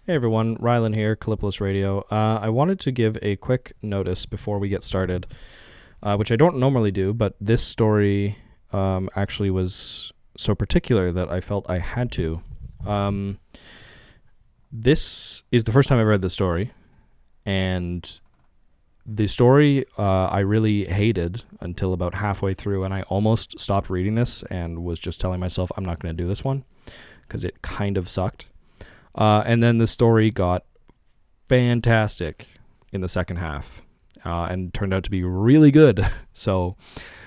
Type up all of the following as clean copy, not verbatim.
Hey everyone, Rylan here, Kallipolis Radio. I wanted to give a quick notice before we get started, which I don't normally do, but this story actually was so particular that I felt I had to. This is the first time I've read this story, and the story I really hated until about halfway through, and I almost stopped reading this and was just telling myself I'm not going to do this one because it kind of sucked. And then the story got fantastic in the second half and turned out to be really good. So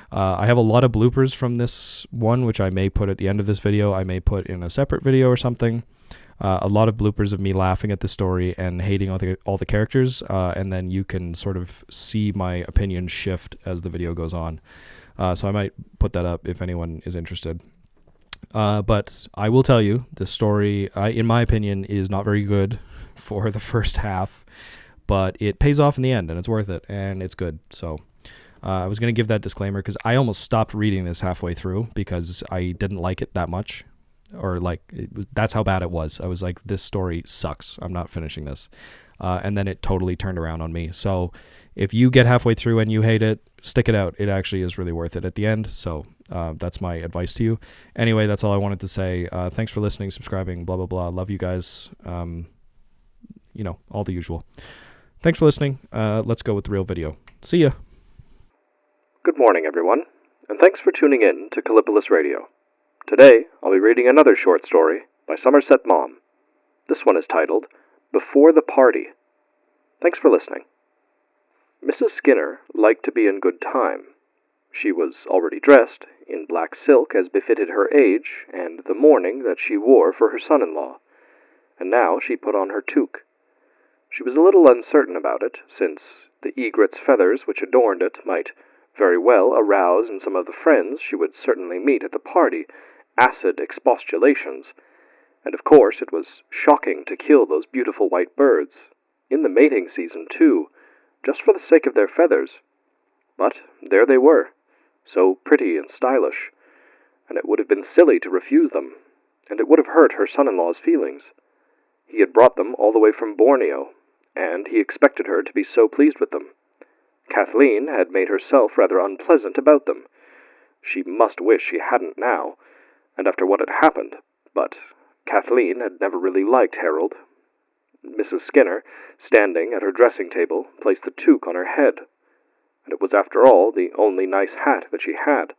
I have a lot of bloopers from this one, which I may put at the end of this video. I may put in a separate video or something. A lot of bloopers of me laughing at the story and hating all the characters. And then you can sort of see my opinion shift as the video goes on. So I might put that up if anyone is interested. But I will tell you, the story, in my opinion, is not very good for the first half, but it pays off in the end, and it's worth it, and it's good. So I was going to give that disclaimer because I almost stopped reading this halfway through because I didn't like it that much, or that's how bad it was. I was like, this story sucks. I'm not finishing this. And then it totally turned around on me. So if you get halfway through and you hate it, stick it out. It actually is really worth it at the end. So that's my advice to you. Anyway, that's all I wanted to say. Thanks for listening, subscribing, blah, blah, blah. Love you guys. All the usual. Thanks for listening. Let's go with the real video. See ya. Good morning, everyone, and thanks for tuning in to Kallipolis Radio. Today, I'll be reading another short story by Somerset Maugham. This one is titled Before the Party. Thanks for listening. Mrs. Skinner liked to be in good time. She was already dressed in black silk as befitted her age and the mourning that she wore for her son-in-law, and now she put on her toque. She was a little uncertain about it, since the egret's feathers which adorned it might very well arouse in some of the friends she would certainly meet at the party acid expostulations, and of course it was shocking to kill those beautiful white birds, in the mating season too, just for the sake of their feathers. But there they were, so pretty and stylish, and it would have been silly to refuse them, and it would have hurt her son-in-law's feelings. He had brought them all the way from Borneo, and he expected her to be so pleased with them. Kathleen had made herself rather unpleasant about them. She must wish she hadn't now, and after what had happened, but Kathleen had never really liked Harold. Mrs. Skinner, standing at her dressing table, placed the toque on her head, and it was after all the only nice hat that she had,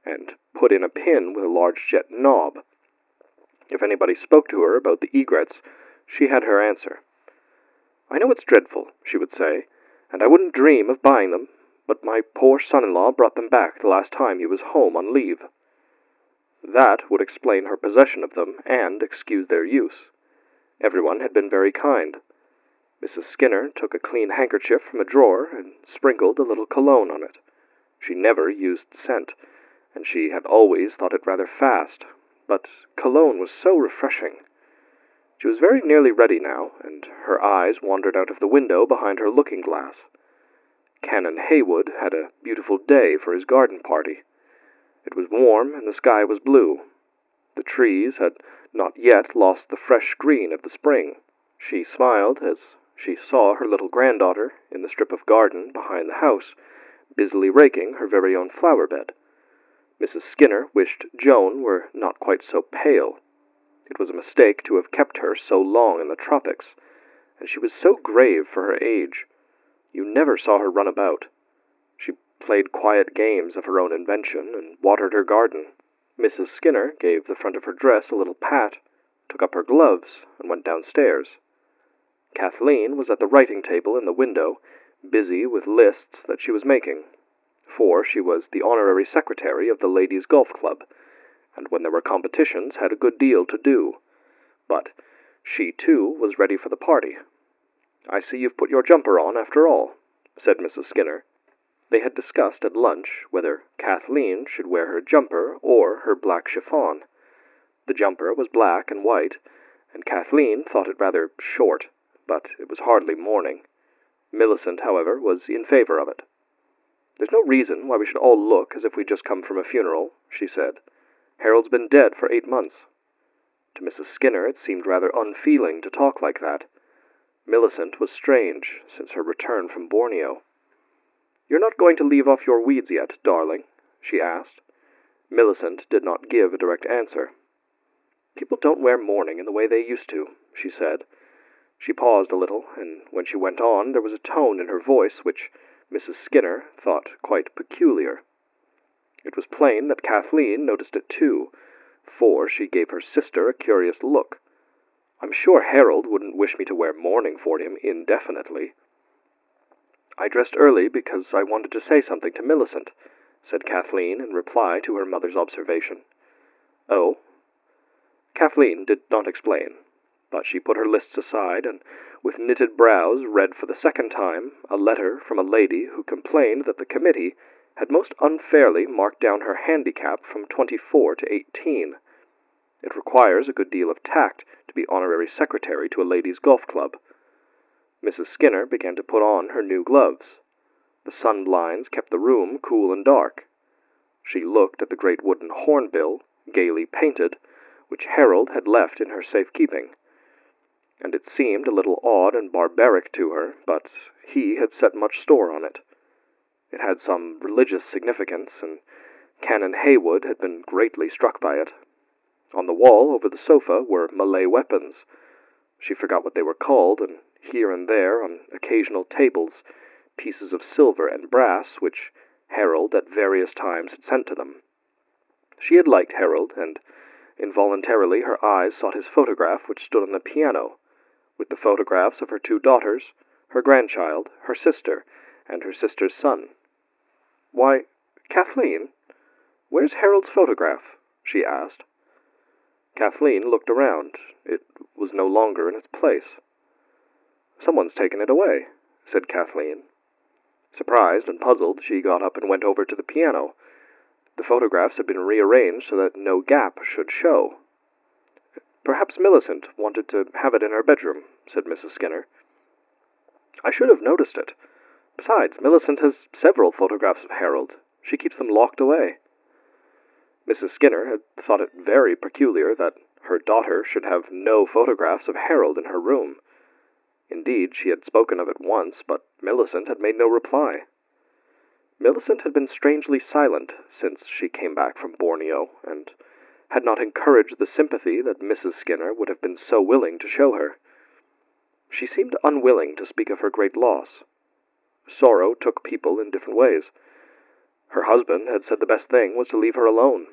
and put in a pin with a large jet knob. If anybody spoke to her about the egrets, she had her answer. "I know it's dreadful," she would say, "and I wouldn't dream of buying them, but my poor son-in-law brought them back the last time he was home on leave." That would explain her possession of them and excuse their use. Everyone had been very kind. Mrs. Skinner took a clean handkerchief from a drawer and sprinkled a little cologne on it. She never used scent, and she had always thought it rather fast, but cologne was so refreshing. She was very nearly ready now, and her eyes wandered out of the window behind her looking-glass. Canon Haywood had a beautiful day for his garden party. It was warm, and the sky was blue. The trees had not yet lost the fresh green of the spring. She smiled as she saw her little granddaughter in the strip of garden behind the house, busily raking her very own flower-bed. Mrs. Skinner wished Joan were not quite so pale. It was a mistake to have kept her so long in the tropics, and she was so grave for her age. You never saw her run about. She played quiet games of her own invention and watered her garden. Mrs. Skinner gave the front of her dress a little pat, took up her gloves, and went downstairs. Kathleen was at the writing table in the window, busy with lists that she was making, for she was the honorary secretary of the Ladies' Golf Club, and when there were competitions had a good deal to do. But she, too, was ready for the party. "I see you've put your jumper on, after all," said Mrs. Skinner. They had discussed at lunch whether Kathleen should wear her jumper or her black chiffon. The jumper was black and white, and Kathleen thought it rather short, but it was hardly mourning. Millicent, however, was in favor of it. "There's no reason why we should all look as if we'd just come from a funeral," she said. "Harold's been dead for 8 months. To Mrs. Skinner it seemed rather unfeeling to talk like that. Millicent was strange, since her return from Borneo. "You're not going to leave off your weeds yet, darling?" she asked. Millicent did not give a direct answer. "People don't wear mourning in the way they used to," she said. She paused a little, and when she went on, there was a tone in her voice which Mrs. Skinner thought quite peculiar. It was plain that Kathleen noticed it too, for she gave her sister a curious look. "I'm sure Harold wouldn't wish me to wear mourning for him indefinitely." "I dressed early because I wanted to say something to Millicent," said Kathleen in reply to her mother's observation. "Oh?" Kathleen did not explain, but she put her lists aside and, with knitted brows, read for the second time a letter from a lady who complained that the committee had most unfairly marked down her handicap from 24 to 18. It requires a good deal of tact to be honorary secretary to a ladies' golf club. Mrs. Skinner began to put on her new gloves. The sun blinds kept the room cool and dark. She looked at the great wooden hornbill, gaily painted, which Harold had left in her safekeeping, and it seemed a little odd and barbaric to her, but he had set much store on it. It had some religious significance, and Canon Haywood had been greatly struck by it. On the wall over the sofa were Malay weapons. She forgot what they were called, and here and there, on occasional tables, pieces of silver and brass which Harold at various times had sent to them. She had liked Harold, and involuntarily her eyes sought his photograph which stood on the piano, with the photographs of her 2 daughters, her grandchild, her sister, and her sister's son. "Why, Kathleen, where's Harold's photograph?" she asked. Kathleen looked around. It was no longer in its place. "Someone's taken it away," said Kathleen. Surprised and puzzled, she got up and went over to the piano. The photographs had been rearranged so that no gap should show. "Perhaps Millicent wanted to have it in her bedroom," said Mrs. Skinner. "I should have noticed it. Besides, Millicent has several photographs of Harold. She keeps them locked away." Mrs. Skinner had thought it very peculiar that her daughter should have no photographs of Harold in her room. Indeed, she had spoken of it once, but Millicent had made no reply. Millicent had been strangely silent since she came back from Borneo, and had not encouraged the sympathy that Mrs. Skinner would have been so willing to show her. She seemed unwilling to speak of her great loss. Sorrow took people in different ways. Her husband had said the best thing was to leave her alone.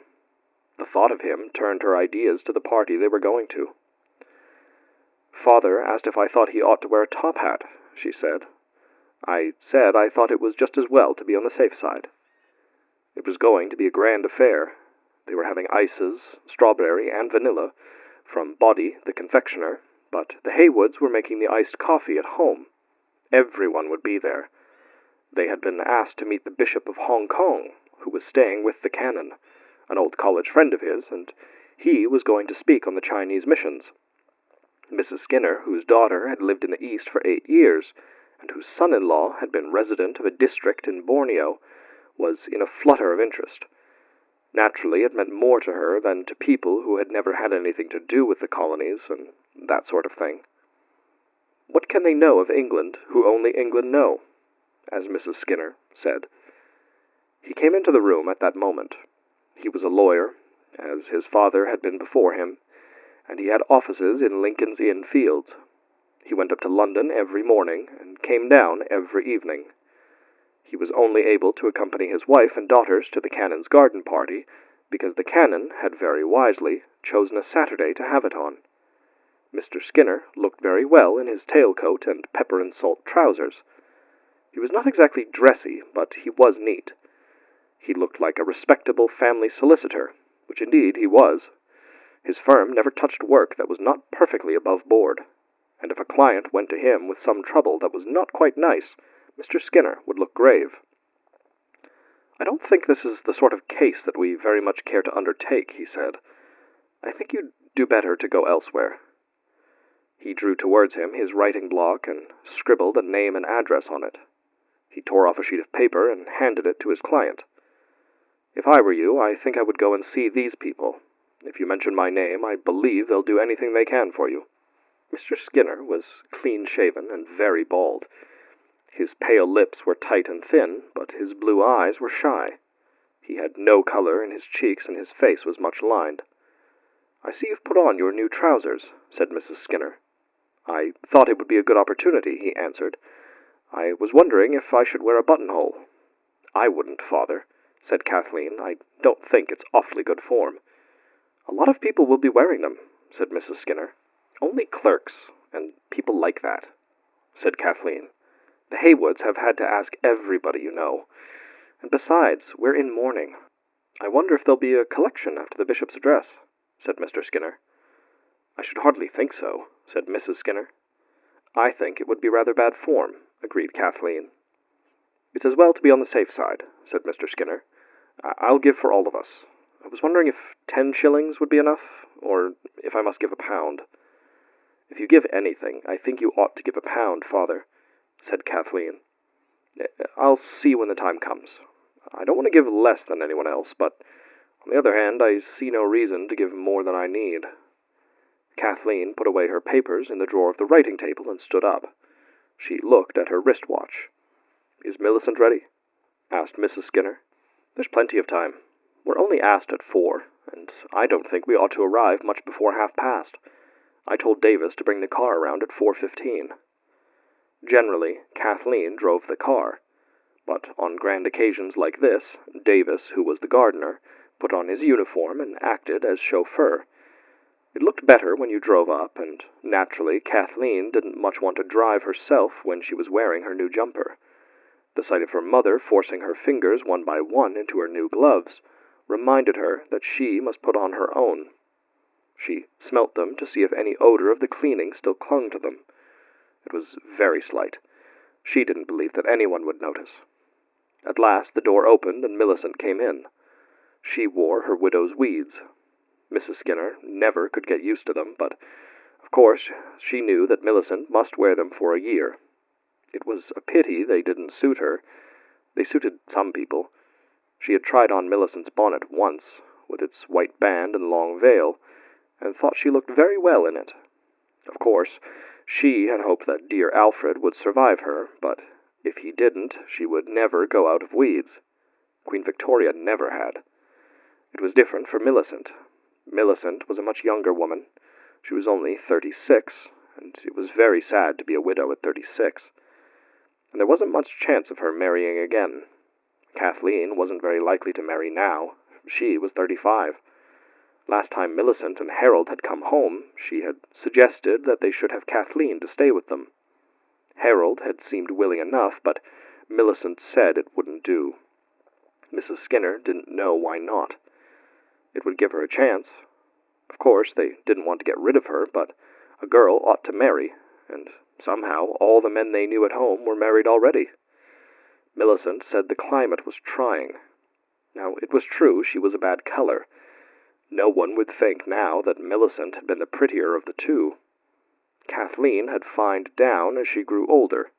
The thought of him turned her ideas to the party they were going to. "Father asked if I thought he ought to wear a top hat," she said. "I said I thought it was just as well to be on the safe side." It was going to be a grand affair. They were having ices, strawberry and vanilla, from Boddy, the confectioner, but the Haywoods were making the iced coffee at home. Everyone would be there. They had been asked to meet the Bishop of Hong Kong, who was staying with the canon, an old college friend of his, and he was going to speak on the Chinese missions. Mrs. Skinner, whose daughter had lived in the East for 8 years, and whose son-in-law had been resident of a district in Borneo, was in a flutter of interest. Naturally, it meant more to her than to people who had never had anything to do with the colonies and that sort of thing. "What can they know of England who only England know?" as Mrs. Skinner said. He came into the room at that moment. He was a lawyer, as his father had been before him, and he had offices in Lincoln's Inn Fields. He went up to London every morning and came down every evening. He was only able to accompany his wife and daughters to the canon's garden party because the canon had very wisely chosen a Saturday to have it on. Mr. Skinner looked very well in his tailcoat and pepper-and-salt trousers. He was not exactly dressy, but he was neat. He looked like a respectable family solicitor, which indeed he was. His firm never touched work that was not perfectly above board, and if a client went to him with some trouble that was not quite nice, Mr. Skinner would look grave. "I don't think this is the sort of case that we very much care to undertake," he said. "I think you'd do better to go elsewhere." He drew towards him his writing block and scribbled a name and address on it. He tore off a sheet of paper and handed it to his client. "If I were you, I think I would go and see these people. If you mention my name, I believe they'll do anything they can for you." Mr. Skinner was clean-shaven and very bald. His pale lips were tight and thin, but his blue eyes were shy. He had no color in his cheeks, and his face was much lined. "I see you've put on your new trousers," said Mrs. Skinner. "I thought it would be a good opportunity," he answered. "I was wondering if I should wear a buttonhole." "I wouldn't, Father," said Kathleen. "I don't think it's awfully good form." "A lot of people will be wearing them," said Mrs. Skinner. "Only clerks, and people like that," said Kathleen. "The Haywoods have had to ask everybody you know. And besides, we're in mourning." "I wonder if there'll be a collection after the bishop's address," said Mr. Skinner. "I should hardly think so," said Mrs. Skinner. "I think it would be rather bad form," agreed Kathleen. "It's as well to be on the safe side," said Mr. Skinner. "I'll give for all of us. I was wondering if 10 shillings would be enough, or if I must give £1. "If you give anything, I think you ought to give £1, Father," said Kathleen. "I'll see when the time comes. I don't want to give less than anyone else, but on the other hand, I see no reason to give more than I need." Kathleen put away her papers in the drawer of the writing table and stood up. She looked at her wristwatch. "Is Millicent ready?" asked Mrs. Skinner. "There's plenty of time. We're only asked at 4, and I don't think we ought to arrive much before 1:30. I told Davis to bring the car around at 4:15. Generally, Kathleen drove the car, but on grand occasions like this, Davis, who was the gardener, put on his uniform and acted as chauffeur. It looked better when you drove up, and naturally Kathleen didn't much want to drive herself when she was wearing her new jumper. The sight of her mother forcing her fingers one by one into her new gloves reminded her that she must put on her own. She smelt them to see if any odor of the cleaning still clung to them. It was very slight. She didn't believe that anyone would notice. At last the door opened and Millicent came in. She wore her widow's weeds. Mrs. Skinner never could get used to them, but of course she knew that Millicent must wear them for a year. It was a pity they didn't suit her. They suited some people. She had tried on Millicent's bonnet once, with its white band and long veil, and thought she looked very well in it. Of course, she had hoped that dear Alfred would survive her, but if he didn't, she would never go out of weeds. Queen Victoria never had. It was different for Millicent. Millicent was a much younger woman. She was only 36, and it was very sad to be a widow at 36. And there wasn't much chance of her marrying again. Kathleen wasn't very likely to marry now. She was 35. Last time Millicent and Harold had come home, she had suggested that they should have Kathleen to stay with them. Harold had seemed willing enough, but Millicent said it wouldn't do. Mrs. Skinner didn't know why not. It would give her a chance. Of course, they didn't want to get rid of her, but a girl ought to marry, and somehow all the men they knew at home were married already. Millicent said the climate was trying. Now, it was true she was a bad color. No one would think now that Millicent had been the prettier of the two. Kathleen had fined down as she grew older.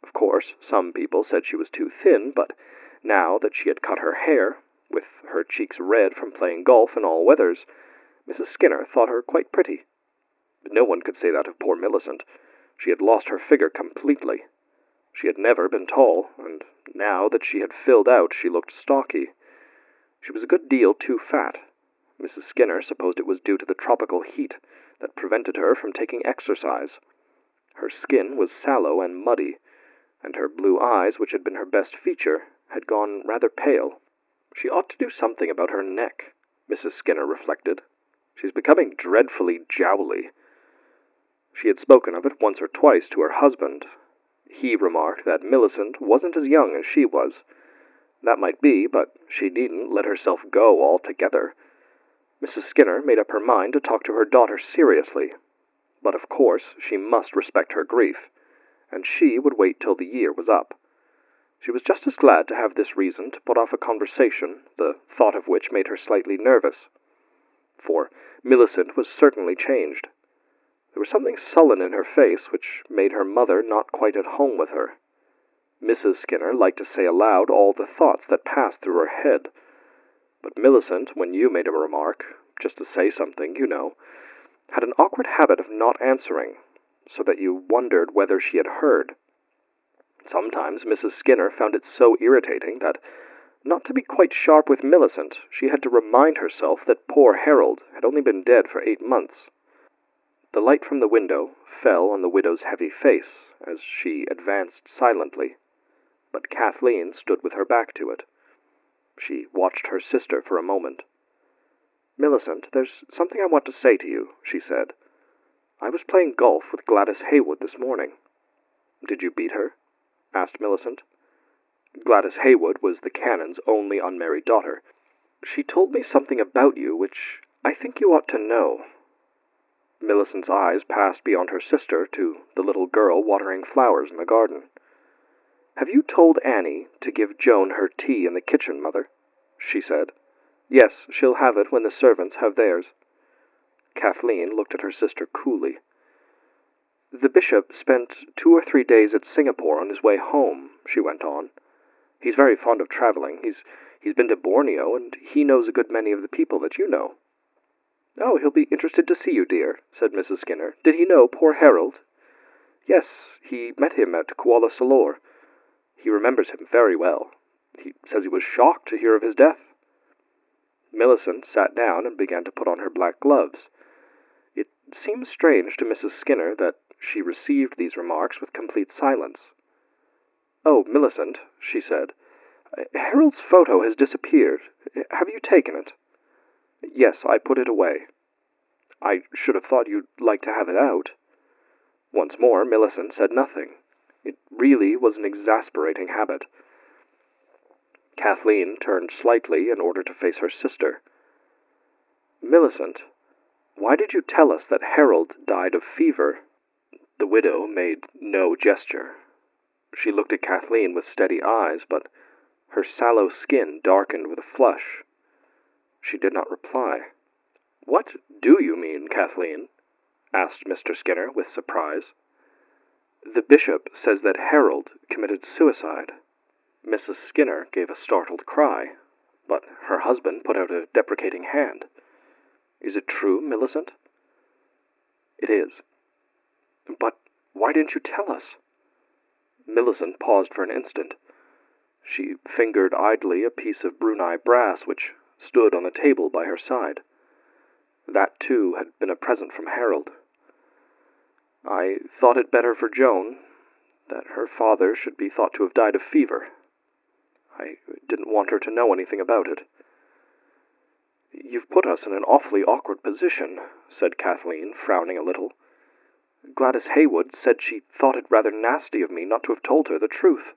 Of course, some people said she was too thin, but now that she had cut her hair, with her cheeks red from playing golf in all weathers, Mrs. Skinner thought her quite pretty. But no one could say that of poor Millicent. She had lost her figure completely. She had never been tall, and now that she had filled out, she looked stocky. She was a good deal too fat. Mrs. Skinner supposed it was due to the tropical heat that prevented her from taking exercise. Her skin was sallow and muddy, and her blue eyes, which had been her best feature, had gone rather pale. She ought to do something about her neck, Mrs. Skinner reflected. She's becoming dreadfully jowly. She had spoken of it once or twice to her husband. He remarked that Millicent wasn't as young as she was. That might be, but she needn't let herself go altogether. Mrs. Skinner made up her mind to talk to her daughter seriously. But of course she must respect her grief, and she would wait till the year was up. She was just as glad to have this reason to put off a conversation, the thought of which made her slightly nervous. For Millicent was certainly changed. There was something sullen in her face which made her mother not quite at home with her. Mrs. Skinner liked to say aloud all the thoughts that passed through her head. But Millicent, when you made a remark, just to say something, had an awkward habit of not answering, so that you wondered whether she had heard. Sometimes Mrs. Skinner found it so irritating that, not to be quite sharp with Millicent, she had to remind herself that poor Harold had only been dead for 8 months. The light from the window fell on the widow's heavy face as she advanced silently, but Kathleen stood with her back to it. She watched her sister for a moment. "Millicent, there's something I want to say to you," she said. "I was playing golf with Gladys Haywood this morning." "Did you beat her?" asked Millicent. Gladys Haywood was the Canon's only unmarried daughter. "She told me something about you which I think you ought to know." Millicent's eyes passed beyond her sister to the little girl watering flowers in the garden. "Have you told Annie to give Joan her tea in the kitchen, Mother?" she said. "Yes, she'll have it when the servants have theirs." Kathleen looked at her sister coolly. "The bishop spent 2 or 3 days at Singapore on his way home," she went on. "He's very fond of traveling. He's been to Borneo, and he knows a good many of the people that you know." "Oh, he'll be interested to see you, dear," said Mrs. Skinner. "Did he know poor Harold?" "Yes, he met him at Kuala Salor. He remembers him very well. He says he was shocked to hear of his death." Millicent sat down and began to put on her black gloves. It seemed strange to Mrs. Skinner that she received these remarks with complete silence. "Oh, Millicent," she said, "Harold's photo has disappeared. Have you taken it?" "Yes, I put it away." "I should have thought you'd like to have it out." Once more, Millicent said nothing. It really was an exasperating habit. Kathleen turned slightly in order to face her sister. "Millicent, why did you tell us that Harold died of fever?" The widow made no gesture. She looked at Kathleen with steady eyes, but her sallow skin darkened with a flush. She did not reply. "What do you mean, Kathleen?" asked Mr. Skinner with surprise. "The bishop says that Harold committed suicide." Mrs. Skinner gave a startled cry, but her husband put out a deprecating hand. "Is it true, Millicent?" "It is." "But why didn't you tell us?" Millicent paused for an instant. She fingered idly a piece of Brunei brass which stood on the table by her side. That, too, had been a present from Harold. "I thought it better for Joan that her father should be thought to have died of fever. I didn't want her to know anything about it." "You've put us in an awfully awkward position," said Kathleen, frowning a little. "Gladys Haywood said she thought it rather nasty of me not to have told her the truth.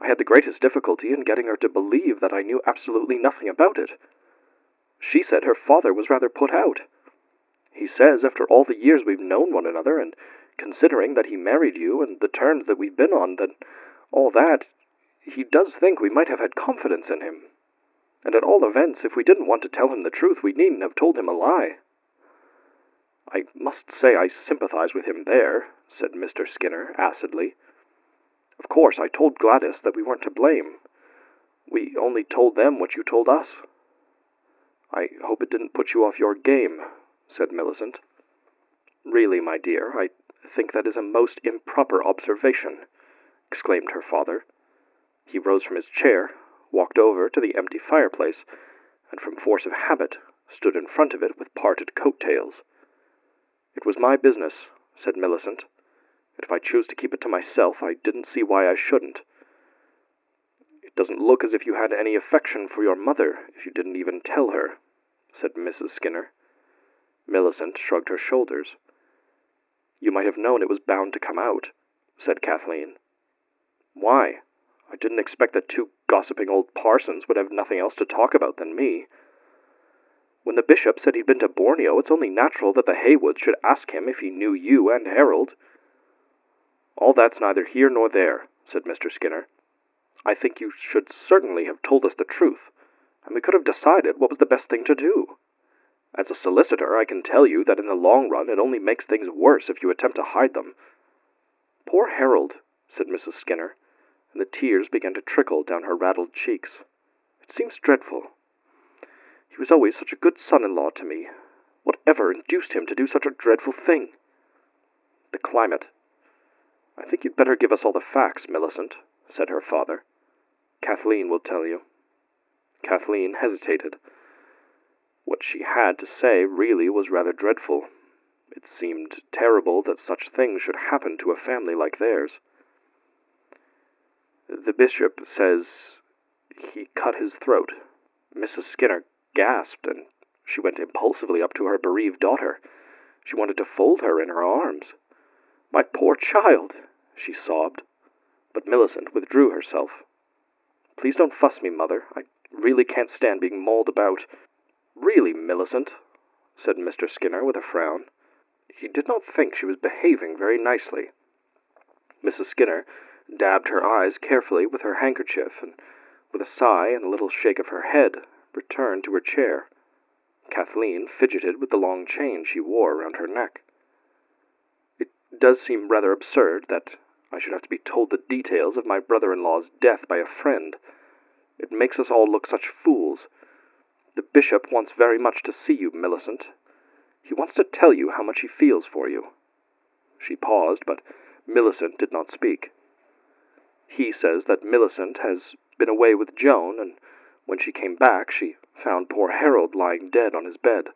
I had the greatest difficulty in getting her to believe that I knew absolutely nothing about it. She said her father was rather put out. He says, after all the years we've known one another, and considering that he married you and the terms that we've been on, that all that, he does think we might have had confidence in him. And at all events, if we didn't want to tell him the truth, we needn't have told him a lie." "I must say I sympathize with him there," said Mr. Skinner acidly. "Of course, I told Gladys that we weren't to blame. We only told them what you told us." "I hope it didn't put you off your game," said Millicent. "Really, my dear, I think that is a most improper observation," exclaimed her father. He rose from his chair, walked over to the empty fireplace, and from force of habit stood in front of it with parted coat-tails. "It was my business," said Millicent. "And if I choose to keep it to myself, I didn't see why I shouldn't." "It doesn't look as if you had any affection for your mother, if you didn't even tell her," said Mrs. Skinner. Millicent shrugged her shoulders. "You might have known it was bound to come out," said Kathleen. "Why? I didn't expect that 2 gossiping old parsons would have nothing else to talk about than me. When the bishop said he'd been to Borneo, it's only natural that the Haywoods should ask him if he knew you and Harold." "All that's neither here nor there," said Mr. Skinner. "I think you should certainly have told us the truth, and we could have decided what was the best thing to do. As a solicitor, I can tell you that in the long run it only makes things worse if you attempt to hide them." "Poor Harold," said Mrs. Skinner, and the tears began to trickle down her raddled cheeks. "It seems dreadful." He was always such a good son-in-law to me. Whatever induced him to do such a dreadful thing? The climate. I think you'd better give us all the facts, Millicent, said her father. Kathleen will tell you. Kathleen hesitated. What she had to say really was rather dreadful. It seemed terrible that such things should happen to a family like theirs. The bishop says he cut his throat. Mrs. Skinner gasped, and she went impulsively up to her bereaved daughter. She wanted to fold her in her arms. "My poor child," she sobbed, but Millicent withdrew herself. "Please don't fuss me, Mother. I really can't stand being mauled about." "Really, Millicent," said Mr. Skinner with a frown. He did not think she was behaving very nicely. Mrs. Skinner dabbed her eyes carefully with her handkerchief, and with a sigh and a little shake of her head, returned to her chair. Kathleen fidgeted with the long chain she wore around her neck. "It does seem rather absurd that I should have to be told the details of my brother-in-law's death by a friend. It makes us all look such fools. The bishop wants very much to see you, Millicent. He wants to tell you how much he feels for you." She paused, but Millicent did not speak. "He says that Millicent has been away with Joan, and when she came back she found poor Harold lying dead on his bed."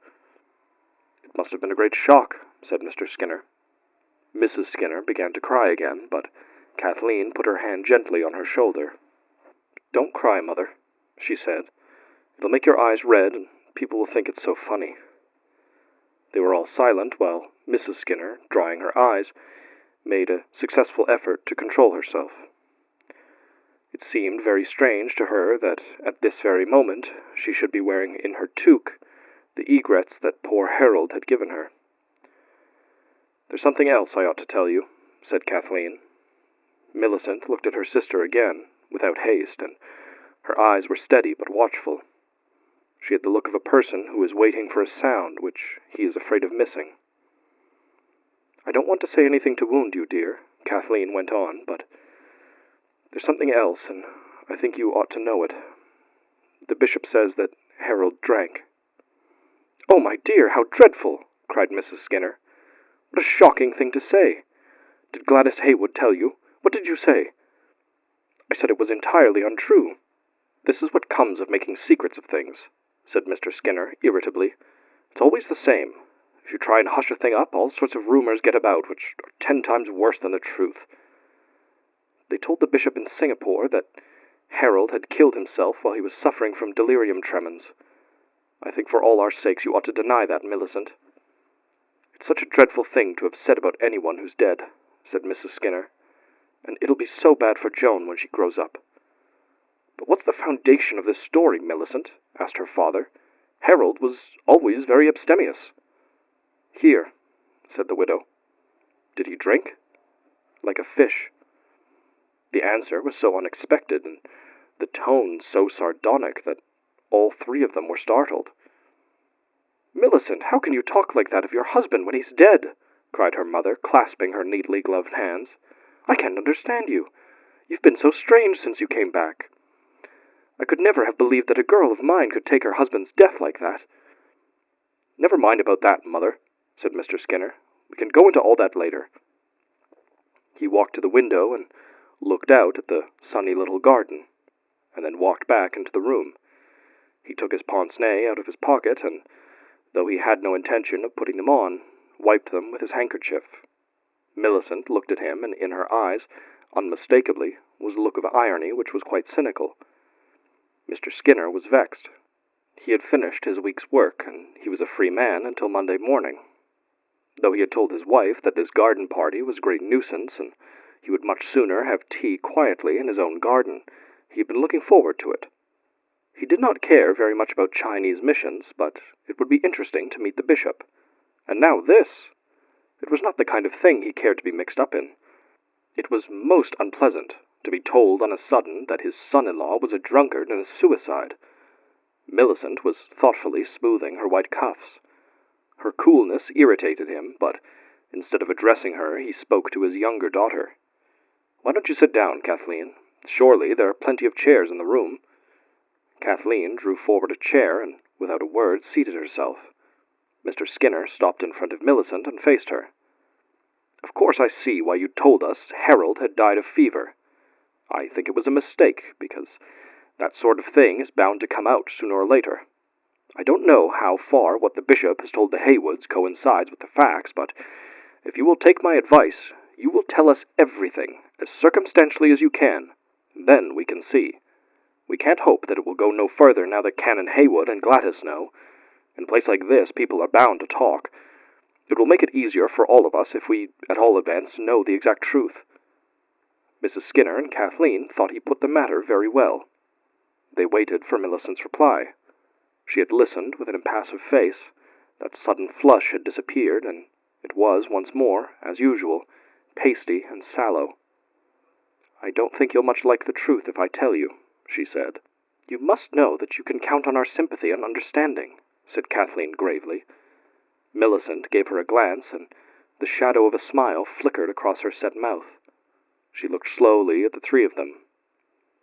"It must have been a great shock," said Mr. Skinner. Mrs. Skinner began to cry again, but Kathleen put her hand gently on her shoulder. "Don't cry, Mother," she said. "It'll make your eyes red, and people will think it's so funny." They were all silent while Mrs. Skinner, drying her eyes, made a successful effort to control herself. It seemed very strange to her that at this very moment she should be wearing in her toque the egrets that poor Harold had given her. "There's something else I ought to tell you," said Kathleen. Millicent looked at her sister again, without haste, and her eyes were steady but watchful. She had the look of a person who is waiting for a sound which he is afraid of missing. "I don't want to say anything to wound you, dear," Kathleen went on, "but there's something else, and I think you ought to know it. The bishop says that Harold drank." "Oh, my dear, how dreadful!" cried Mrs. Skinner. "What a shocking thing to say! Did Gladys Haywood tell you? What did you say?" "I said it was entirely untrue." "This is what comes of making secrets of things," said Mr. Skinner irritably. "It's always the same. If you try and hush a thing up, all sorts of rumors get about, which are 10 times worse than the truth. They told the bishop in Singapore that Harold had killed himself while he was suffering from delirium tremens. I think for all our sakes you ought to deny that, Millicent." "It's such a dreadful thing to have said about anyone who's dead," said Mrs. Skinner, "and it'll be so bad for Joan when she grows up." "But what's the foundation of this story, Millicent?" asked her father. "Harold was always very abstemious." "Here," said the widow. "Did he drink?" "Like a fish." The answer was so unexpected, and the tone so sardonic, that all three of them were startled. "Millicent, how can you talk like that of your husband when he's dead?" cried her mother, clasping her neatly gloved hands. "I can't understand you. You've been so strange since you came back. I could never have believed that a girl of mine could take her husband's death like that." "Never mind about that, Mother," said Mr. Skinner. "We can go into all that later." He walked to the window and looked out at the sunny little garden, and then walked back into the room. He took his pince-nez out of his pocket, and, though he had no intention of putting them on, wiped them with his handkerchief. Millicent looked at him, and in her eyes, unmistakably, was a look of irony which was quite cynical. Mr. Skinner was vexed. He had finished his week's work, and he was a free man until Monday morning. Though he had told his wife that this garden party was a great nuisance, and he would much sooner have tea quietly in his own garden, he had been looking forward to it. He did not care very much about Chinese missions, but it would be interesting to meet the bishop. And now this! It was not the kind of thing he cared to be mixed up in. It was most unpleasant to be told on a sudden that his son-in-law was a drunkard and a suicide. Millicent was thoughtfully smoothing her white cuffs. Her coolness irritated him, but instead of addressing her, he spoke to his younger daughter. "Why don't you sit down, Kathleen? Surely there are plenty of chairs in the room." Kathleen drew forward a chair, and without a word, seated herself. Mr. Skinner stopped in front of Millicent and faced her. "Of course I see why you told us Harold had died of fever. I think it was a mistake, because that sort of thing is bound to come out sooner or later. I don't know how far what the bishop has told the Haywoods coincides with the facts, but if you will take my advice, you will tell us everything, as circumstantially as you can. Then we can see. We can't hope that it will go no further now that Canon Haywood and Gladys know. In a place like this, people are bound to talk. It will make it easier for all of us if we, at all events, know the exact truth." Mrs. Skinner and Kathleen thought he put the matter very well. They waited for Millicent's reply. She had listened with an impassive face. That sudden flush had disappeared, and it was, once more, as usual, pasty and sallow. "I don't think you'll much like the truth if I tell you," she said. "You must know that you can count on our sympathy and understanding," said Kathleen gravely. Millicent gave her a glance, and the shadow of a smile flickered across her set mouth. She looked slowly at the three of them.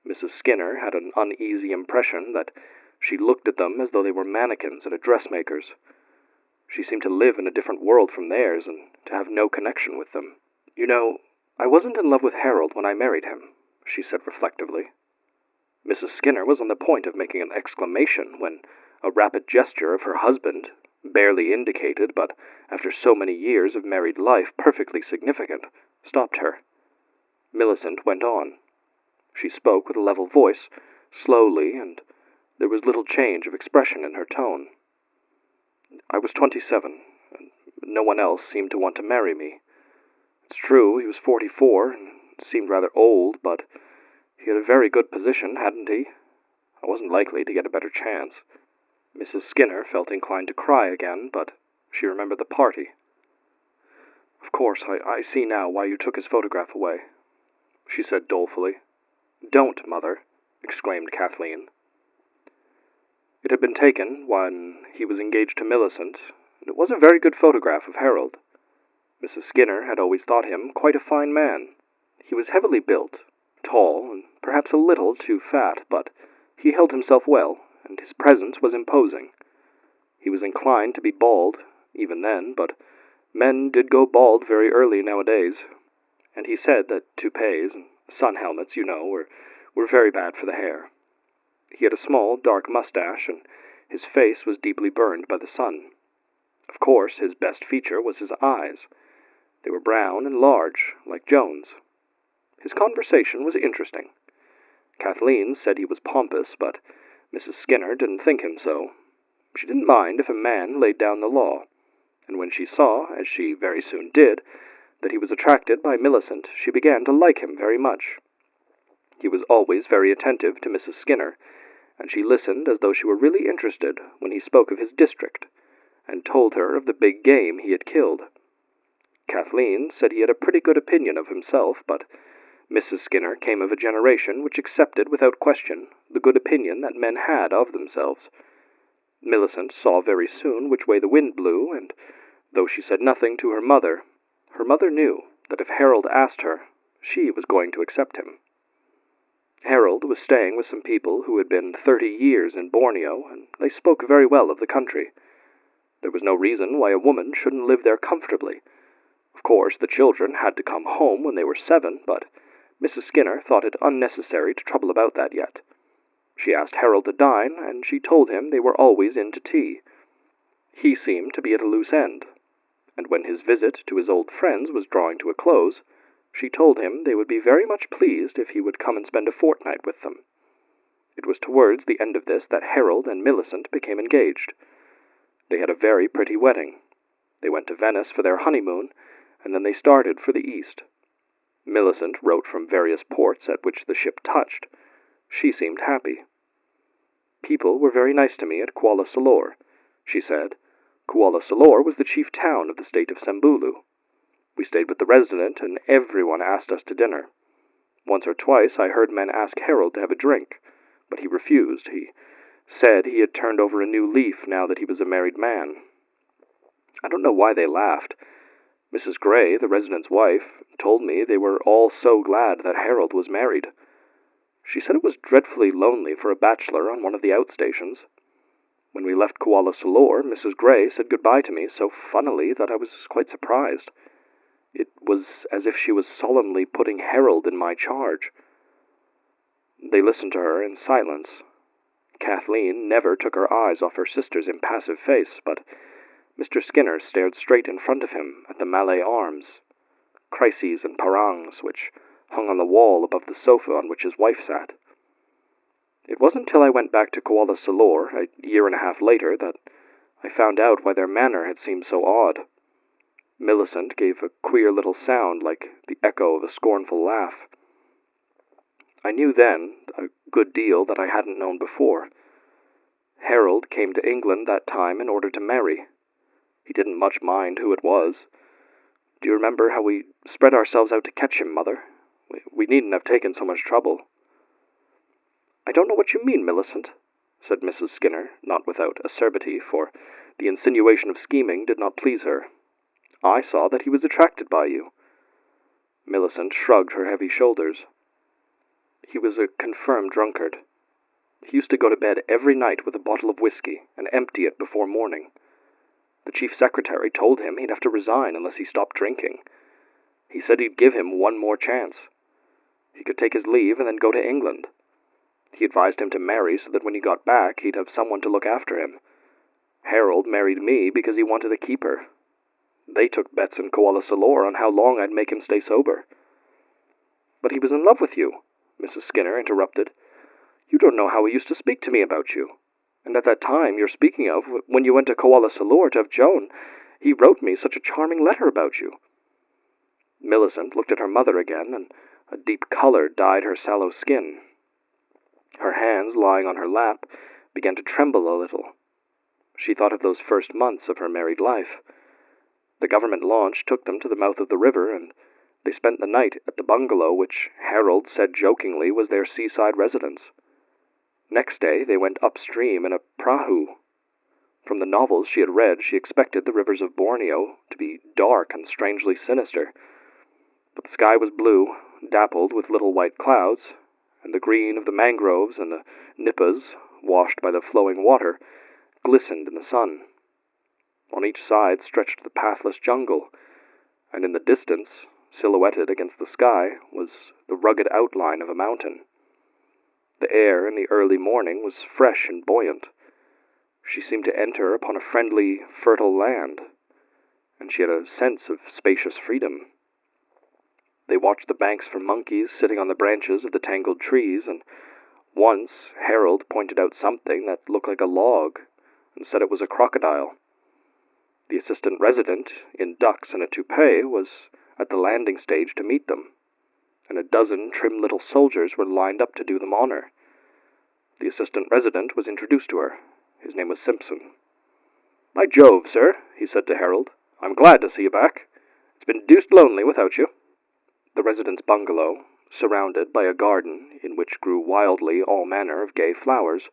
Mrs. Skinner had an uneasy impression that she looked at them as though they were mannequins at a dressmaker's. She seemed to live in a different world from theirs, and to have no connection with them. "You know, I wasn't in love with Harold when I married him," she said reflectively. Mrs. Skinner was on the point of making an exclamation when a rapid gesture of her husband, barely indicated, but after so many years of married life perfectly significant, stopped her. Millicent went on. She spoke with a level voice, slowly, and there was little change of expression in her tone. "I was 27, and no one else seemed to want to marry me. It's true he was 44, and seemed rather old, but he had a very good position, hadn't he? I wasn't likely to get a better chance." Mrs. Skinner felt inclined to cry again, but she remembered the party. "Of course, I see now why you took his photograph away," she said dolefully. "Don't, Mother," exclaimed Kathleen. It had been taken when he was engaged to Millicent, and it was a very good photograph of Harold. Mrs. Skinner had always thought him quite a fine man. He was heavily built, tall, and perhaps a little too fat, but he held himself well, and his presence was imposing. He was inclined to be bald, even then, but men did go bald very early nowadays, and he said that toupees and sun helmets, were very bad for the hair. He had a small, dark mustache, and his face was deeply burned by the sun. Of course, his best feature was his eyes. They were brown and large, like Joan's. His conversation was interesting. Kathleen said he was pompous, but Mrs. Skinner didn't think him so. She didn't mind if a man laid down the law, and when she saw, as she very soon did, that he was attracted by Millicent, she began to like him very much. He was always very attentive to Mrs. Skinner, and she listened as though she were really interested when he spoke of his district, and told her of the big game he had killed. Kathleen said he had a pretty good opinion of himself, but Mrs. Skinner came of a generation which accepted without question the good opinion that men had of themselves. Millicent saw very soon which way the wind blew, and though she said nothing to her mother knew that if Harold asked her, she was going to accept him. Harold was staying with some people who had been 30 years in Borneo, and they spoke very well of the country. There was no reason why a woman shouldn't live there comfortably. Of course, the children had to come home when they were 7, but Mrs. Skinner thought it unnecessary to trouble about that yet. She asked Harold to dine, and she told him they were always in to tea. He seemed to be at a loose end, and when his visit to his old friends was drawing to a close, she told him they would be very much pleased if he would come and spend a fortnight with them. It was towards the end of this that Harold and Millicent became engaged. They had a very pretty wedding. They went to Venice for their honeymoon, and then they started for the East. Millicent wrote from various ports at which the ship touched. She seemed happy. "People were very nice to me at Kuala Solor," she said. Kuala Solor was the chief town of the state of Sambulu. We stayed with the resident, and everyone asked us to dinner. Once or twice I heard men ask Harold to have a drink, but he refused. He said he had turned over a new leaf now that he was a married man. I don't know why they laughed. Mrs. Gray, the resident's wife, told me they were all so glad that Harold was married. She said it was dreadfully lonely for a bachelor on one of the outstations. When we left Kuala Solor, Mrs. Gray said goodbye to me so funnily that I was quite surprised. It was as if she was solemnly putting Harold in my charge. They listened to her in silence. Kathleen never took her eyes off her sister's impassive face, but Mr. Skinner stared straight in front of him at the Malay arms, crises and parangs, which hung on the wall above the sofa on which his wife sat. It wasn't till I went back to Kuala Solor, a year and a half later, that I found out why their manner had seemed so odd. Millicent gave a queer little sound like the echo of a scornful laugh. I knew then a good deal that I hadn't known before. Harold came to England that time in order to marry. He didn't much mind who it was. Do you remember how we spread ourselves out to catch him, Mother? We needn't have taken so much trouble. I don't know what you mean, Millicent, said Mrs. Skinner, not without acerbity, for the insinuation of scheming did not please her. I saw that he was attracted by you. Millicent shrugged her heavy shoulders. He was a confirmed drunkard. He used to go to bed every night with a bottle of whiskey and empty it before morning. The chief secretary told him he'd have to resign unless he stopped drinking. He said he'd give him one more chance. He could take his leave and then go to England. He advised him to marry so that when he got back he'd have someone to look after him. Harold married me because he wanted a keeper. They took bets in Kuala Solor on how long I'd make him stay sober. But he was in love with you, Mrs. Skinner interrupted. You don't know how he used to speak to me about you. And at that time you're speaking of, when you went to Kuala Solor to have Joan, he wrote me such a charming letter about you. Millicent looked at her mother again, and a deep color dyed her sallow skin. Her hands, lying on her lap, began to tremble a little. She thought of those first months of her married life. The government launch took them to the mouth of the river, and they spent the night at the bungalow which Harold said jokingly was their seaside residence. Next day they went upstream in a prahu. From the novels she had read, she expected the rivers of Borneo to be dark and strangely sinister. But the sky was blue, dappled with little white clouds, and the green of the mangroves and the nippas, washed by the flowing water, glistened in the sun. On each side stretched the pathless jungle, and in the distance, silhouetted against the sky, was the rugged outline of a mountain. The air in the early morning was fresh and buoyant. She seemed to enter upon a friendly, fertile land, and she had a sense of spacious freedom. They watched the banks for monkeys sitting on the branches of the tangled trees, and once Harold pointed out something that looked like a log and said it was a crocodile. The assistant resident, in ducks and a toupee, was at the landing stage to meet them, and a dozen trim little soldiers were lined up to do them honor. The assistant resident was introduced to her. His name was Simpson. "By Jove, sir," he said to Harold, "I'm glad to see you back. It's been deuced lonely without you." The resident's bungalow, surrounded by a garden in which grew wildly all manner of gay flowers,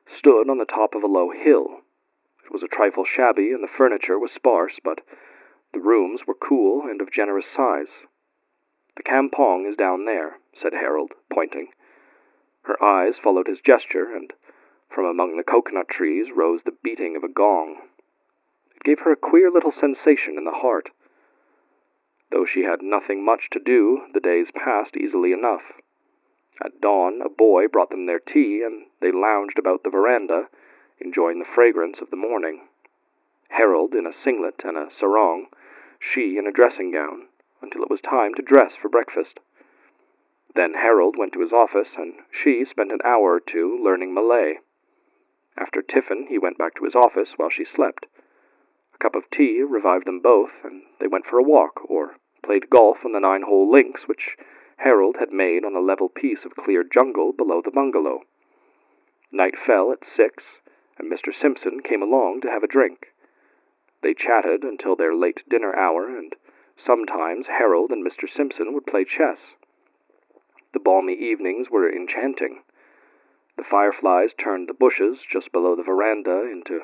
stood on the top of a low hill. It was a trifle shabby, and the furniture was sparse, but the rooms were cool and of generous size. "The campong is down there," said Harold, pointing. Her eyes followed his gesture, and from among the coconut trees rose the beating of a gong. It gave her a queer little sensation in the heart. Though she had nothing much to do, the days passed easily enough. At dawn, a boy brought them their tea, and they lounged about the veranda, enjoying the fragrance of the morning. Harold in a singlet and a sarong, she in a dressing gown, until it was time to dress for breakfast. Then Harold went to his office, and she spent an hour or two learning Malay. After tiffin, he went back to his office while she slept. A cup of tea revived them both, and they went for a walk, or played golf on the 9-hole links which Harold had made on a level piece of cleared jungle below the bungalow. Night fell at 6, and Mr. Simpson came along to have a drink. They chatted until their late dinner hour, and sometimes Harold and Mr. Simpson would play chess. The balmy evenings were enchanting. The fireflies turned the bushes just below the veranda into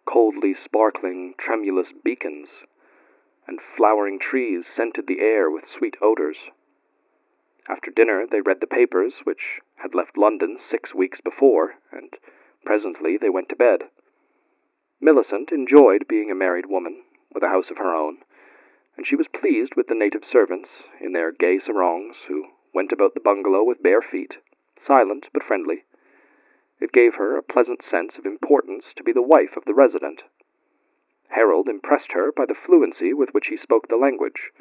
coldly sparkling, tremulous beacons, and flowering trees scented the air with sweet odors. After dinner they read the papers, which had left London 6 weeks before, and presently they went to bed. Millicent enjoyed being a married woman with a house of her own, and she was pleased with the native servants in their gay sarongs who went about the bungalow with bare feet, silent but friendly. It gave her a pleasant sense of importance to be the wife of the resident. Harold impressed her by the fluency with which he spoke the language,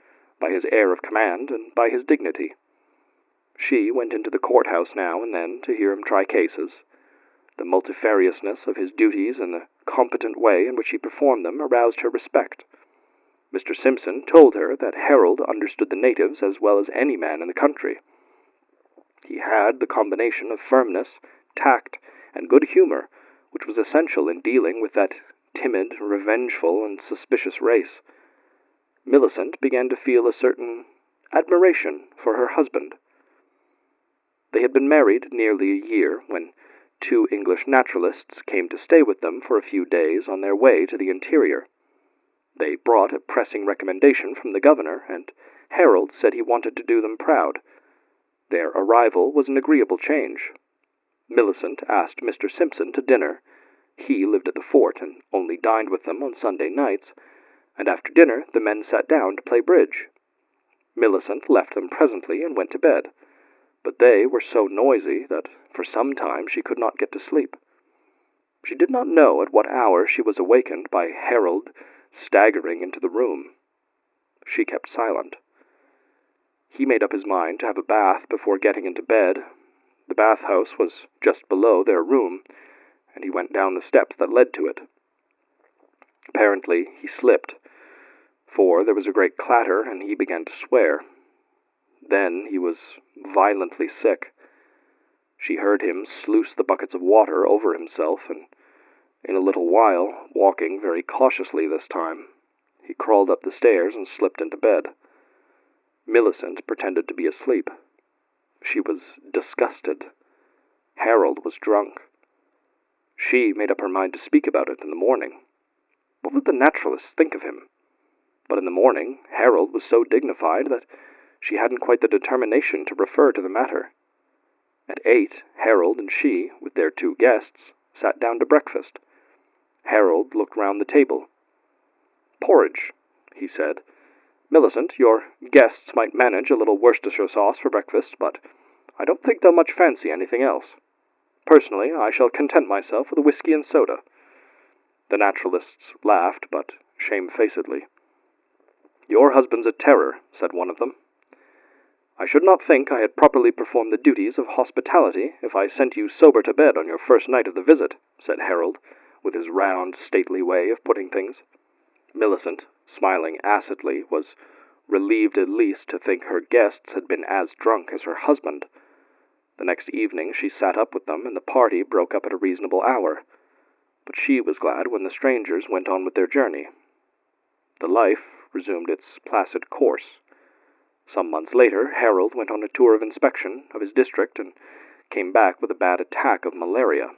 by his air of command, and by his dignity. She went into the courthouse now and then to hear him try cases. The multifariousness of his duties and the competent way in which he performed them aroused her respect. Mr. Simpson told her that Harold understood the natives as well as any man in the country. He had the combination of firmness, tact, and good humor which was essential in dealing with that timid, revengeful, and suspicious race. Millicent began to feel a certain admiration for her husband. They had been married nearly a year when 2 English naturalists came to stay with them for a few days on their way to the interior. They brought a pressing recommendation from the governor, and Harold said he wanted to do them proud. Their arrival was an agreeable change. Millicent asked Mr. Simpson to dinner. He lived at the fort and only dined with them on Sunday nights, and after dinner the men sat down to play bridge. Millicent left them presently and went to bed, but they were so noisy that for some time she could not get to sleep. She did not know at what hour she was awakened by Harold staggering into the room. She kept silent. He made up his mind to have a bath before getting into bed. The bathhouse was just below their room, and he went down the steps that led to it. Apparently he slipped, for there was a great clatter and he began to swear. Then he was violently sick. She heard him sluice the buckets of water over himself, and in a little while, walking very cautiously this time, he crawled up the stairs and slipped into bed. Millicent pretended to be asleep. She was disgusted. Harold was drunk. She made up her mind to speak about it in the morning. What would the naturalists think of him? But in the morning, Harold was so dignified that she hadn't quite the determination to refer to the matter. At 8, Harold and she, with their 2 guests, sat down to breakfast. Harold looked round the table. "Porridge," he said. "Millicent, your guests might manage a little Worcestershire sauce for breakfast, but I don't think they'll much fancy anything else. Personally, I shall content myself with a whiskey and soda." The naturalists laughed, but shamefacedly. "Your husband's a terror," said one of them. "I should not think I had properly performed the duties of hospitality if I sent you sober to bed on your first night of the visit," said Harold, with his round, stately way of putting things. Millicent, smiling acidly, was relieved at least to think her guests had been as drunk as her husband. The next evening she sat up with them, and the party broke up at a reasonable hour. But she was glad when the strangers went on with their journey. The life resumed its placid course. Some months later, Harold went on a tour of inspection of his district and came back with a bad attack of malaria.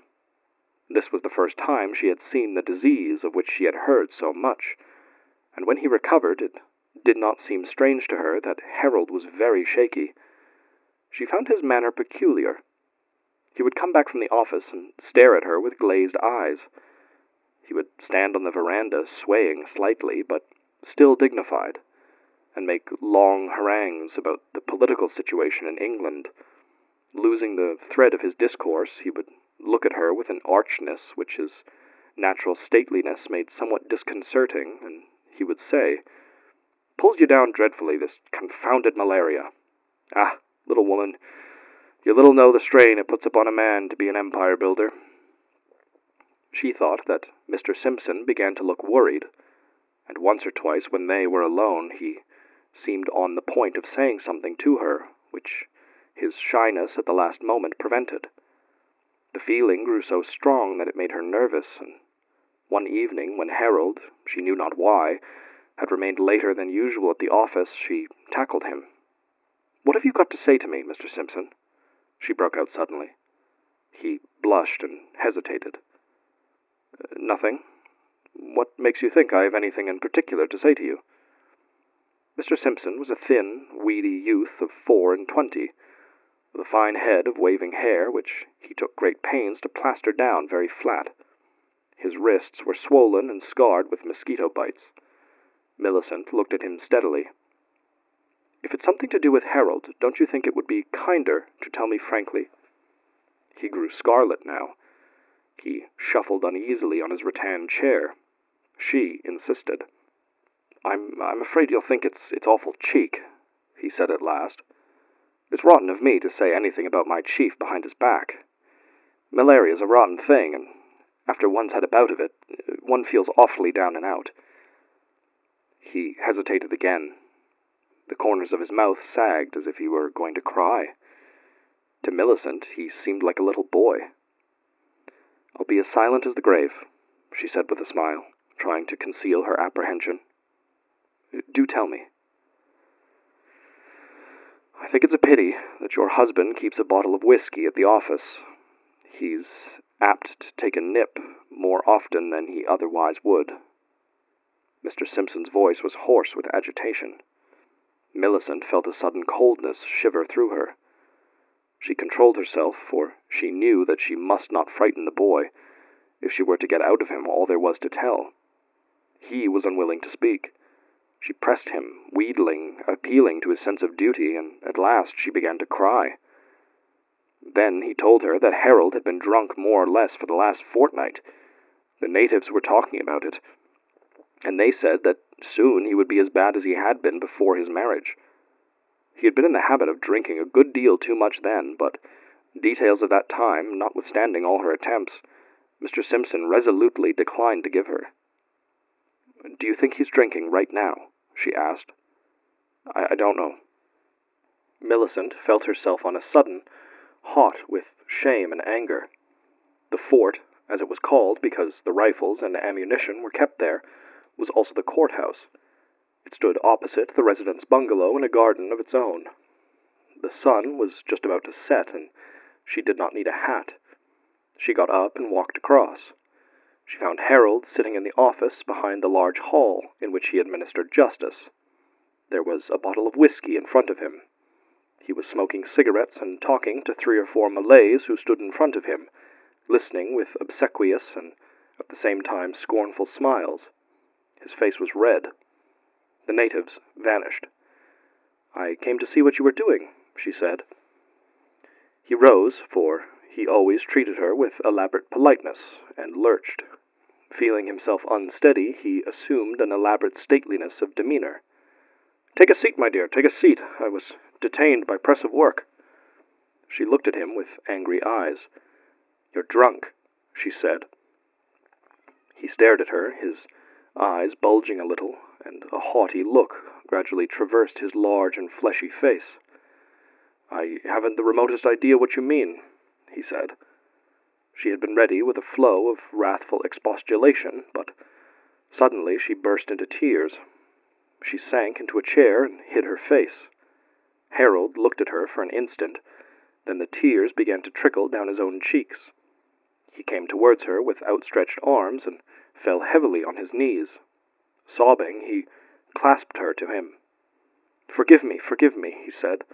This was the first time she had seen the disease of which she had heard so much, and when he recovered, it did not seem strange to her that Harold was very shaky. She found his manner peculiar. He would come back from the office and stare at her with glazed eyes. He would stand on the veranda, swaying slightly, but still dignified, and make long harangues about the political situation in England. Losing the thread of his discourse, he would look at her with an archness which his natural stateliness made somewhat disconcerting, and he would say, "Pulls you down dreadfully, this confounded malaria. Ah, little woman, you little know the strain it puts upon a man to be an empire builder." She thought that Mr. Simpson began to look worried, and once or twice when they were alone he seemed on the point of saying something to her, which his shyness at the last moment prevented. The feeling grew so strong that it made her nervous, and one evening when Harold, she knew not why, had remained later than usual at the office, she tackled him. "What have you got to say to me, Mr. Simpson?" she broke out suddenly. He blushed and hesitated. "Nothing. What makes you think I have anything in particular to say to you?" Mr. Simpson was a thin, weedy youth of 24, with a fine head of waving hair, which he took great pains to plaster down very flat. His wrists were swollen and scarred with mosquito bites. Millicent looked at him steadily. "If it's something to do with Harold, don't you think it would be kinder to tell me frankly?" He grew scarlet now. He shuffled uneasily on his rattan chair. She insisted. I'm afraid you'll think it's awful cheek," he said at last. "It's rotten of me to say anything about my chief behind his back. Malaria's a rotten thing, and after one's had a bout of it, one feels awfully down and out." He hesitated again. The corners of his mouth sagged as if he were going to cry. To Millicent, he seemed like a little boy. "I'll be as silent as the grave," she said with a smile, trying to conceal her apprehension. "Do tell me." "I think it's a pity that your husband keeps a bottle of whiskey at the office. He's apt to take a nip more often than he otherwise would." Mr. Simpson's voice was hoarse with agitation. Millicent felt a sudden coldness shiver through her. She controlled herself, for she knew that she must not frighten the boy, if she were to get out of him all there was to tell. He was unwilling to speak. She pressed him, wheedling, appealing to his sense of duty, and at last she began to cry. Then he told her that Harold had been drunk more or less for the last fortnight. The natives were talking about it, and they said that soon he would be as bad as he had been before his marriage. He had been in the habit of drinking a good deal too much then, but details of that time, notwithstanding all her attempts, Mr. Simpson resolutely declined to give her. "Do you think he's drinking right now?" she asked. I don't know." Millicent felt herself on a sudden hot with shame and anger. The fort, as it was called because the rifles and ammunition were kept there, was also the courthouse. It stood opposite the resident's bungalow in a garden of its own. The sun was just about to set, and she did not need a hat. She got up and walked across. She found Harold sitting in the office behind the large hall in which he administered justice. There was a bottle of whiskey in front of him. He was smoking cigarettes and talking to 3 or 4 Malays who stood in front of him, listening with obsequious and at the same time scornful smiles. His face was red. The natives vanished. "I came to see what you were doing," she said. He rose, for he always treated her with elaborate politeness, and lurched. Feeling himself unsteady, he assumed an elaborate stateliness of demeanor. "Take a seat, my dear, take a seat. I was detained by press of work." She looked at him with angry eyes. "You're drunk," she said. He stared at her, his eyes bulging a little, and a haughty look gradually traversed his large and fleshy face. "I haven't the remotest idea what you mean," he said. She had been ready with a flow of wrathful expostulation, but suddenly she burst into tears. She sank into a chair and hid her face. Harold looked at her for an instant, then the tears began to trickle down his own cheeks. He came towards her with outstretched arms and fell heavily on his knees. Sobbing, he clasped her to him. Forgive me," he said.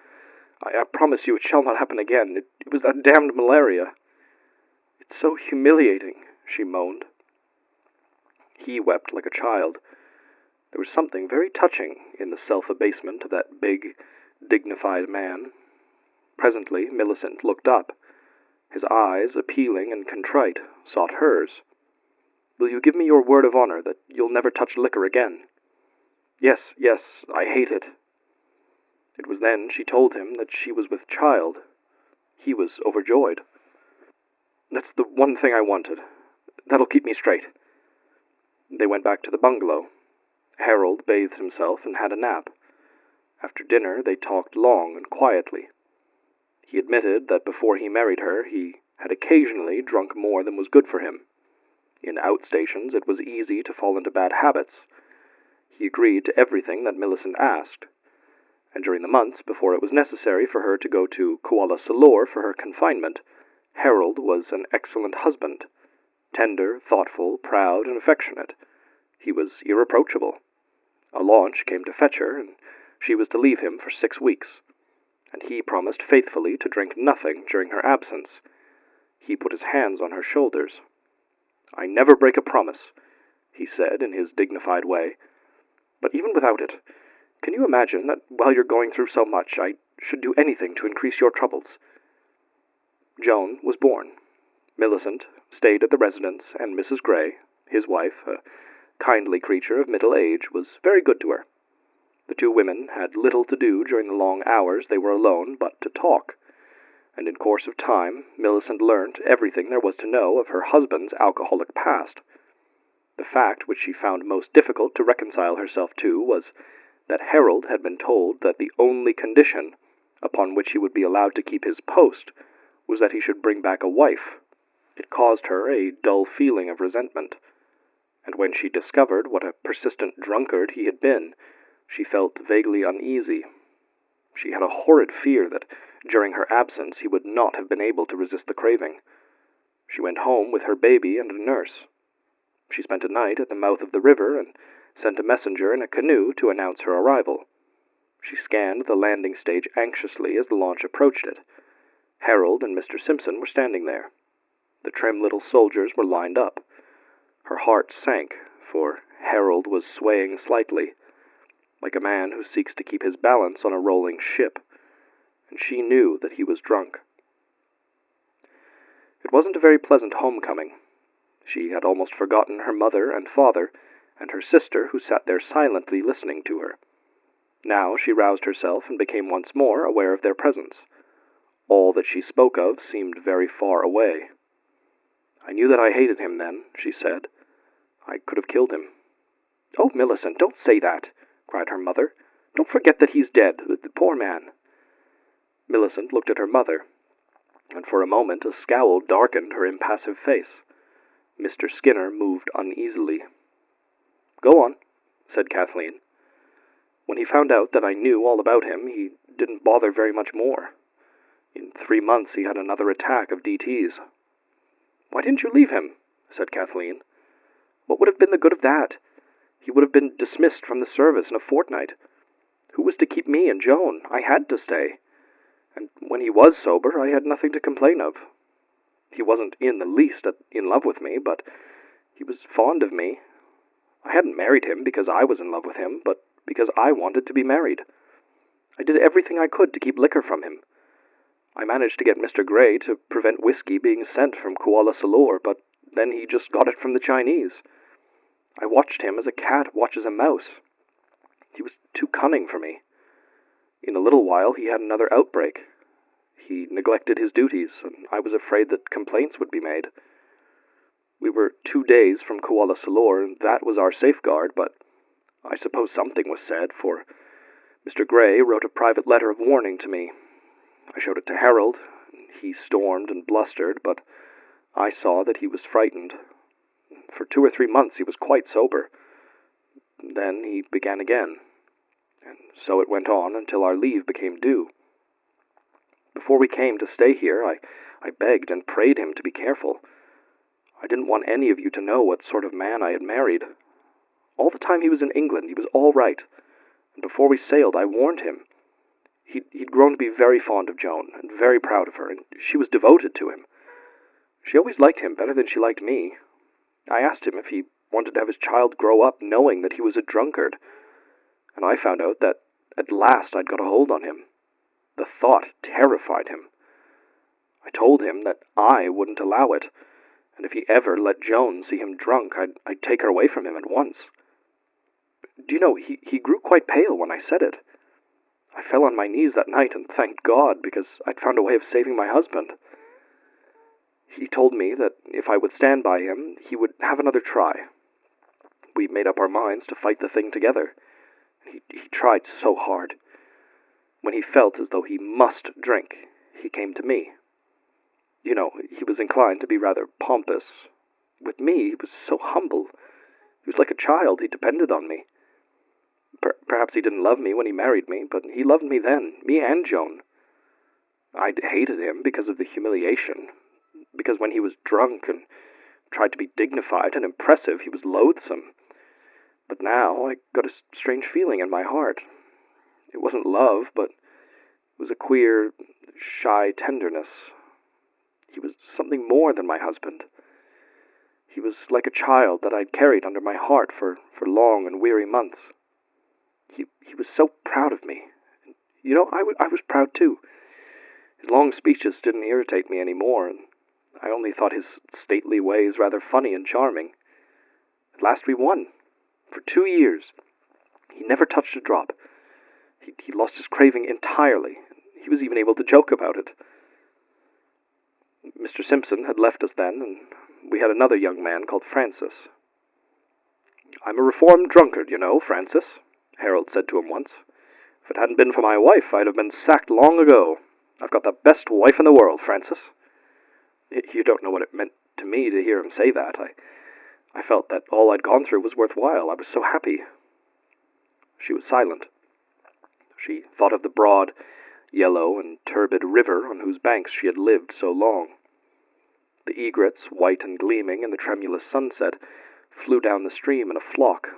I promise you it shall not happen again. It was that damned malaria." "It's so humiliating," she moaned. He wept like a child. There was something very touching in the self-abasement of that big, dignified man. Presently Millicent looked up. His eyes, appealing and contrite, sought hers. "Will you give me your word of honor that you'll never touch liquor again?" Yes, I hate it." It was then she told him that she was with child. He was overjoyed. "That's the one thing I wanted. That'll keep me straight." They went back to the bungalow. Harold bathed himself and had a nap. After dinner they talked long and quietly. He admitted that before he married her he had occasionally drunk more than was good for him. In outstations it was easy to fall into bad habits. He agreed to everything that Millicent asked, and during the months before it was necessary for her to go to Kuala Salor for her confinement, Harold was an excellent husband, tender, thoughtful, proud, and affectionate. He was irreproachable. A launch came to fetch her, and she was to leave him for 6 weeks, and he promised faithfully to drink nothing during her absence. He put his hands on her shoulders. "I never break a promise," he said in his dignified way. "But even without it, can you imagine that while you're going through so much, I should do anything to increase your troubles?" Joan was born. Millicent stayed at the residence, and Mrs. Gray, his wife, a kindly creature of middle age, was very good to her. The two women had little to do during the long hours they were alone but to talk, and in course of time Millicent learnt everything there was to know of her husband's alcoholic past. The fact which she found most difficult to reconcile herself to was that Harold had been told that the only condition upon which he would be allowed to keep his post was that he should bring back a wife. It caused her a dull feeling of resentment, and when she discovered what a persistent drunkard he had been, she felt vaguely uneasy. She had a horrid fear that during her absence he would not have been able to resist the craving. She went home with her baby and a nurse. She spent a night at the mouth of the river and sent a messenger in a canoe to announce her arrival. She scanned the landing stage anxiously as the launch approached it. Harold and Mr. Simpson were standing there. The trim little soldiers were lined up. Her heart sank, for Harold was swaying slightly, like a man who seeks to keep his balance on a rolling ship, and she knew that he was drunk. It wasn't a very pleasant homecoming. She had almost forgotten her mother and father, and her sister, who sat there silently listening to her. Now she roused herself and became once more aware of their presence. All that she spoke of seemed very far away. "I knew that I hated him then," she said. "I could have killed him." "Oh, Millicent, don't say that," cried her mother. "Don't forget that he's dead, the poor man." Millicent looked at her mother, and for a moment a scowl darkened her impassive face. Mr. Skinner moved uneasily. "Go on," said Kathleen. "When he found out that I knew all about him, he didn't bother very much more. In 3 months he had another attack of DTs. "Why didn't you leave him?" said Kathleen. "What would have been the good of that? He would have been dismissed from the service in a fortnight. Who was to keep me and Joan? I had to stay. And when he was sober, I had nothing to complain of. He wasn't in the least in love with me, but he was fond of me. I hadn't married him because I was in love with him, but because I wanted to be married. I did everything I could to keep liquor from him. I managed to get Mr. Gray to prevent whiskey being sent from Kuala Salur, but then he just got it from the Chinese. I watched him as a cat watches a mouse. He was too cunning for me. In a little while he had another outbreak. He neglected his duties, and I was afraid that complaints would be made. We were 2 days from Kuala Salur, and that was our safeguard, but I suppose something was said, for Mr. Gray wrote a private letter of warning to me. I showed it to Harold. He stormed and blustered, but I saw that he was frightened. For 2 or 3 months he was quite sober. Then he began again, and so it went on until our leave became due. Before we came to stay here, I begged and prayed him to be careful. I didn't want any of you to know what sort of man I had married. All the time he was in England, he was all right, and before we sailed, I warned him. He'd grown to be very fond of Joan, and very proud of her, and she was devoted to him. She always liked him better than she liked me. I asked him if he wanted to have his child grow up knowing that he was a drunkard, and I found out that at last I'd got a hold on him. The thought terrified him. I told him that I wouldn't allow it, and if he ever let Joan see him drunk, I'd take her away from him at once. Do you know, he grew quite pale when I said it. I fell on my knees that night and thanked God, because I'd found a way of saving my husband. He told me that if I would stand by him, he would have another try. We made up our minds to fight the thing together. He tried so hard. When he felt as though he must drink, he came to me. You know, he was inclined to be rather pompous. With me, he was so humble. He was like a child. He depended on me. Perhaps he didn't love me when he married me, but he loved me then, me and Joan. I'd hated him because of the humiliation, because when he was drunk and tried to be dignified and impressive, he was loathsome. But now I got a strange feeling in my heart. It wasn't love, but it was a queer, shy tenderness. He was something more than my husband. He was like a child that I'd carried under my heart for long and weary months. He was so proud of me. You know, I was proud too. His long speeches didn't irritate me anymore, and I only thought his stately ways rather funny and charming. At last we won. For 2 years. He never touched a drop. He lost his craving entirely. He was even able to joke about it. Mr. Simpson had left us then, and we had another young man called Francis. "I'm a reformed drunkard, you know, Francis," Harold said to him once. "If it hadn't been for my wife, I'd have been sacked long ago. I've got the best wife in the world, Francis." You don't know what it meant to me to hear him say that. I felt that all I'd gone through was worthwhile. I was so happy. She was silent. She thought of the broad, yellow, and turbid river on whose banks she had lived so long. The egrets, white and gleaming in the tremulous sunset, flew down the stream in a flock,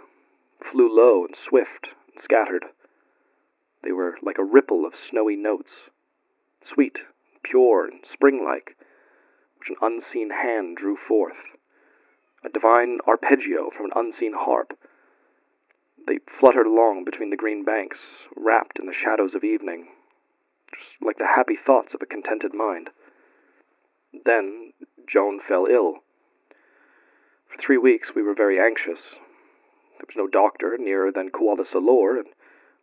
flew low and swift and scattered. They were like a ripple of snowy notes, sweet, pure, and spring-like, which an unseen hand drew forth, a divine arpeggio from an unseen harp. They fluttered along between the green banks, wrapped in the shadows of evening, just like the happy thoughts of a contented mind. Then Joan fell ill. For 3 weeks we were very anxious. There was no doctor nearer than Kuala Salor, and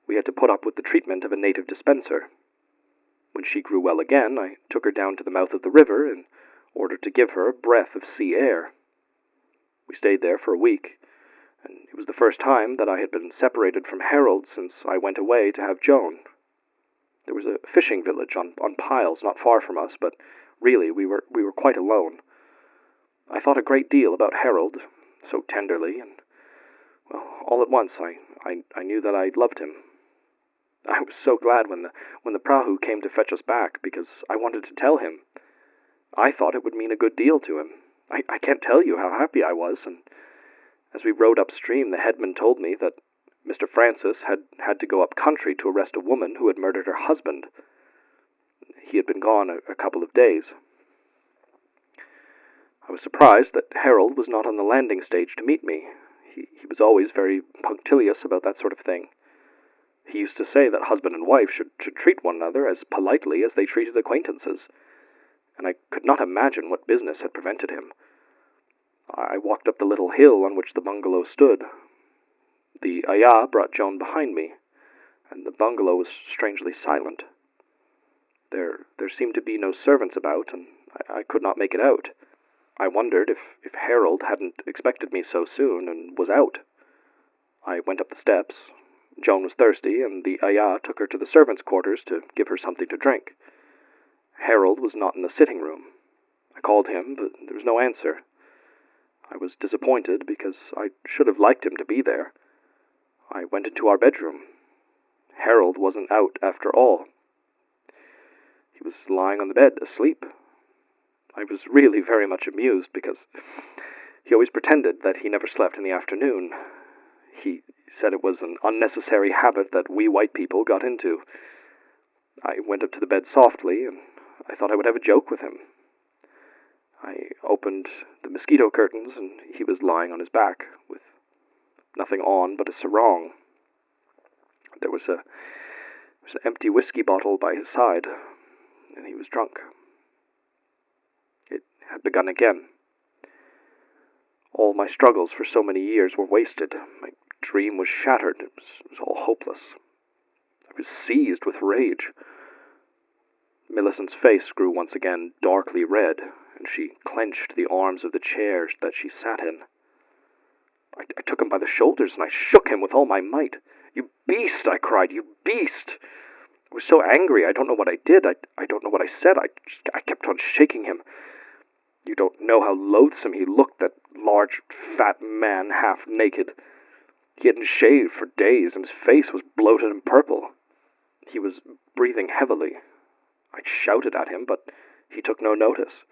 we had to put up with the treatment of a native dispenser. When she grew well again, I took her down to the mouth of the river in order to give her a breath of sea air. We stayed there for a week, and it was the first time that I had been separated from Harold since I went away to have Joan. There was a fishing village on piles not far from us, but really we were quite alone. I thought a great deal about Harold, so tenderly, and, well, all at once I knew that I loved him. I was so glad when the prahu came to fetch us back, because I wanted to tell him. I thought it would mean a good deal to him. I can't tell you how happy I was, and as we rowed upstream, the headman told me that Mr. Francis had to go up country to arrest a woman who had murdered her husband. He had been gone a couple of days. I was surprised that Harold was not on the landing stage to meet me. He was always very punctilious about that sort of thing. He used to say that husband and wife should treat one another as politely as they treated acquaintances, and I could not imagine what business had prevented him. I walked up the little hill on which the bungalow stood. The ayah brought Joan behind me, and the bungalow was strangely silent. There seemed to be no servants about, and I could not make it out. I wondered if Harold hadn't expected me so soon and was out. I went up the steps. Joan was thirsty, and the ayah took her to the servants' quarters to give her something to drink. Harold was not in the sitting room. I called him, but there was no answer. I was disappointed because I should have liked him to be there. I went into our bedroom. Harold wasn't out after all. He was lying on the bed, asleep. I was really very much amused because he always pretended that he never slept in the afternoon. He said it was an unnecessary habit that we white people got into. I went up to the bed softly, and I thought I would have a joke with him. I opened the mosquito curtains, and he was lying on his back, with nothing on but a sarong. There was an empty whiskey bottle by his side, and he was drunk. It had begun again. All my struggles for so many years were wasted. My dream was shattered. It was all hopeless. I was seized with rage. Millicent's face grew once again darkly red, and she clenched the arms of the chair that she sat in. I took him by the shoulders, and I shook him with all my might. "You beast!" I cried. "You beast!" I was so angry, I don't know what I did. I don't know what I said. I kept on shaking him. You don't know how loathsome he looked, that large, fat man, half naked. He hadn't shaved for days, and his face was bloated and purple. He was breathing heavily. I shouted at him, but he took no notice.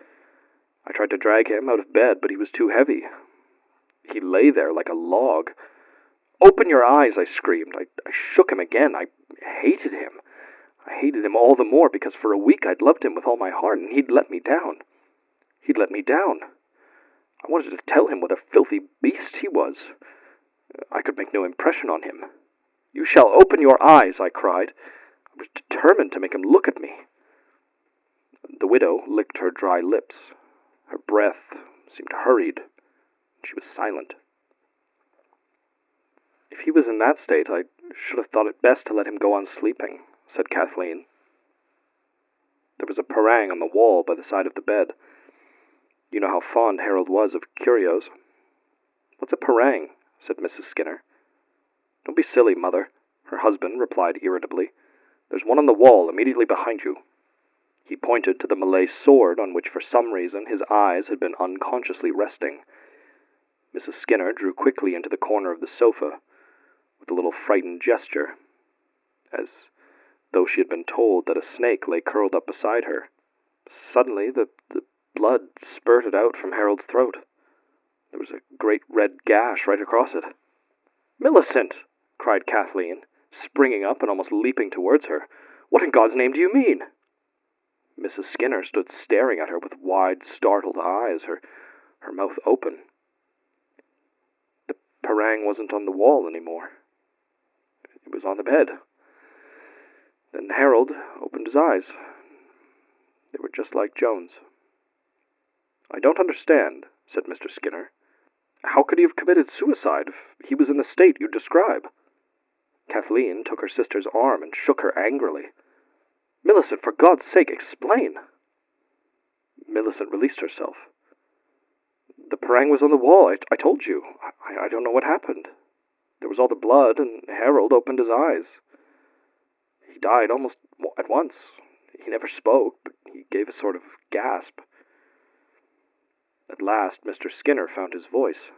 I tried to drag him out of bed, but he was too heavy. He lay there like a log. "Open your eyes," I screamed. I shook him again. I hated him. I hated him all the more because for a week I'd loved him with all my heart, and he'd let me down. He'd let me down. I wanted to tell him what a filthy beast he was. I could make no impression on him. "You shall open your eyes," I cried. I was determined to make him look at me. The widow licked her dry lips. Her breath seemed hurried. She was silent. "If he was in that state, I should have thought it best to let him go on sleeping," said Kathleen. There was a parang on the wall by the side of the bed. You know how fond Harold was of curios. "What's a parang?" said Mrs. Skinner. "Don't be silly, Mother," her husband replied irritably. "There's one on the wall immediately behind you." He pointed to the Malay sword on which for some reason his eyes had been unconsciously resting. Mrs. Skinner drew quickly into the corner of the sofa with a little frightened gesture, as though she had been told that a snake lay curled up beside her. Suddenly the blood spurted out from Harold's throat. There was a great red gash right across it. "Millicent!" cried Kathleen, springing up and almost leaping towards her. "What in God's name do you mean?" Mrs. Skinner stood staring at her with wide, startled eyes, her mouth open. The parang wasn't on the wall anymore. It was on the bed. Then Harold opened his eyes. They were just like Joan's. "I don't understand," said Mr. Skinner. "How could he have committed suicide if he was in the state you describe?" Kathleen took her sister's arm and shook her angrily. "Millicent, for God's sake, explain." Millicent released herself. "The parang was on the wall, I told you. I don't know what happened. There was all the blood, and Harold opened his eyes. He died almost at once. He never spoke, but he gave a sort of gasp. At last Mr. Skinner found his voice.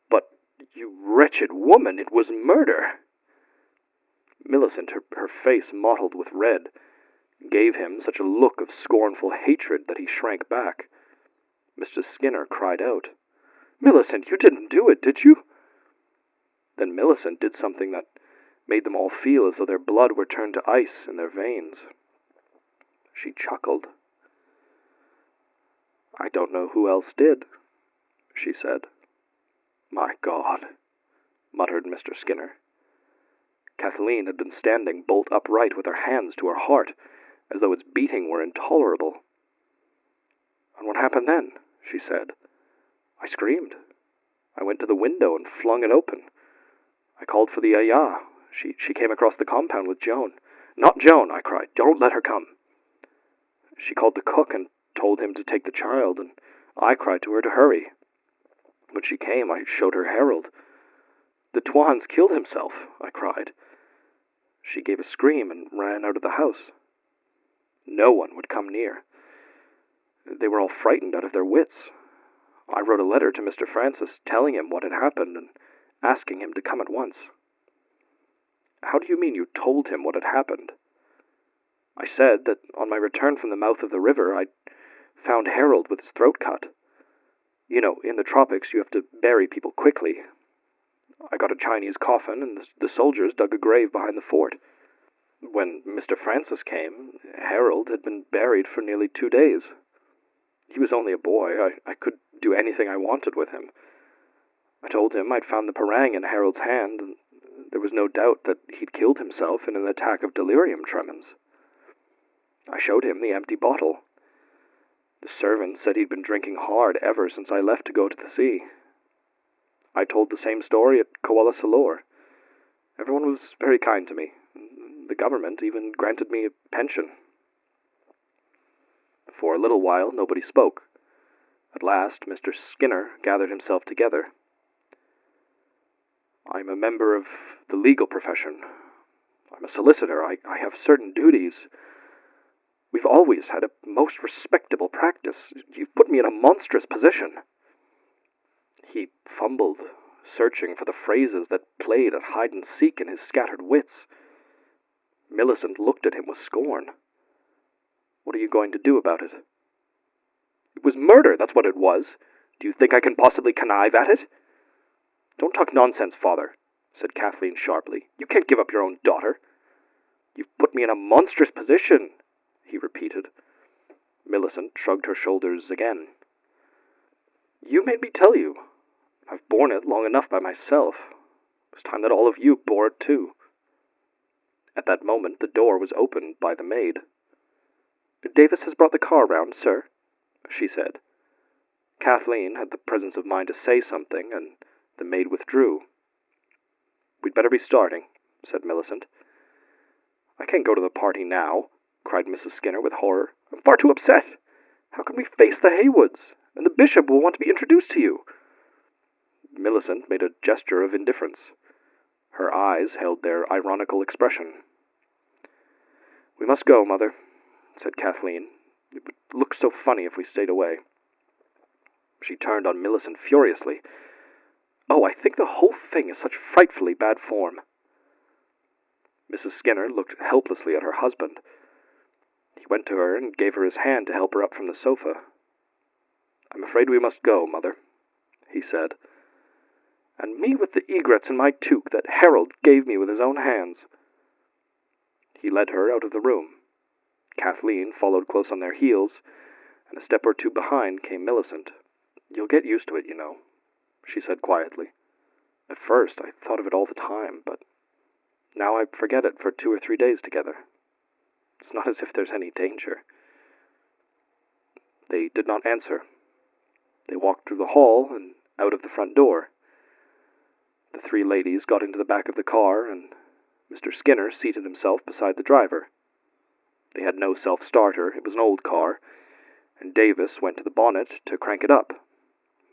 "But, you wretched woman, it was murder!" Millicent, her face mottled with red, gave him such a look of scornful hatred that he shrank back. Mr. Skinner cried out, "Millicent, you didn't do it, did you?" Then Millicent did something that made them all feel as though their blood were turned to ice in their veins. She chuckled. "I don't know who else did," she said. "My God," muttered Mr. Skinner. Kathleen had been standing bolt upright with her hands to her heart, as though its beating were intolerable. "And what happened then?" she said. "I screamed. I went to the window and flung it open. I called for the ayah. She came across the compound with Joan. 'Not Joan,' I cried. 'Don't let her come.' She called the cook and told him to take the child, and I cried to her to hurry. When she came, I showed her Harold. 'The Tuan's killed himself,' I cried. She gave a scream and ran out of the house. No one would come near. They were all frightened out of their wits. I wrote a letter to Mr. Francis telling him what had happened and asking him to come at once." "How do you mean you told him what had happened?" "I said that on my return from the mouth of the river, I'd found Harold with his throat cut. You know, in the tropics you have to bury people quickly. I got a Chinese coffin, and the soldiers dug a grave behind the fort. When Mr. Francis came, Harold had been buried for nearly 2 days. He was only a boy. I could do anything I wanted with him. I told him I'd found the parang in Harold's hand, and there was no doubt that he'd killed himself in an attack of delirium tremens. I showed him the empty bottle. The servant said he'd been drinking hard ever since I left to go to the sea. I told the same story at Kuala Salor. Everyone was very kind to me. The government even granted me a pension." For a little while nobody spoke. At last Mr. Skinner gathered himself together. "I'm a member of the legal profession. I'm a solicitor. I have certain duties. We've always had a most respectable practice. You've put me in a monstrous position." He fumbled, searching for the phrases that played at hide-and-seek in his scattered wits. Millicent looked at him with scorn. "What are you going to do about it?" "It was murder, that's what it was. Do you think I can possibly connive at it?" "Don't talk nonsense, Father," said Kathleen sharply. "You can't give up your own daughter." "You've put me in a monstrous position," he repeated. Millicent shrugged her shoulders again. You made me tell you. I've borne it long enough by myself. It was time that all of you bore it too." At that moment the door was opened by the maid. "Davis has brought the car round, sir," she said. Kathleen had the presence of mind to say something, and the maid withdrew. "We'd better be starting," said Millicent. "I can't go to the party now," cried Mrs. Skinner with horror. "I'm far too upset. How can we face the Haywoods? And the bishop will want to be introduced to you." Millicent made a gesture of indifference. Her eyes held their ironical expression. "We must go, Mother," said Kathleen. "It would look so funny if we stayed away." She turned on Millicent furiously. "Oh, I think the whole thing is such frightfully bad form." Mrs. Skinner looked helplessly at her husband. He went to her and gave her his hand to help her up from the sofa. "I'm afraid we must go, Mother," he said. "And me with the egrets in my toque that Harold gave me with his own hands." He led her out of the room. Kathleen followed close on their heels, and a step or two behind came Millicent. "You'll get used to it, you know," she said quietly. "At first I thought of it all the time, but now I forget it for 2 or 3 days together. It's not as if there's any danger." They did not answer. They walked through the hall and out of the front door. The 3 ladies got into the back of the car, and Mr. Skinner seated himself beside the driver. They had no self-starter, it was an old car, and Davis went to the bonnet to crank it up.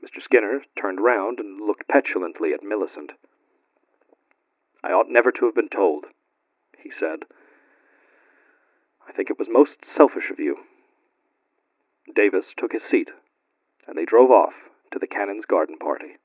Mr. Skinner turned round and looked petulantly at Millicent. "I ought never to have been told," he said. "I think it was most selfish of you." Davis took his seat, and they drove off to the Cannon's garden party.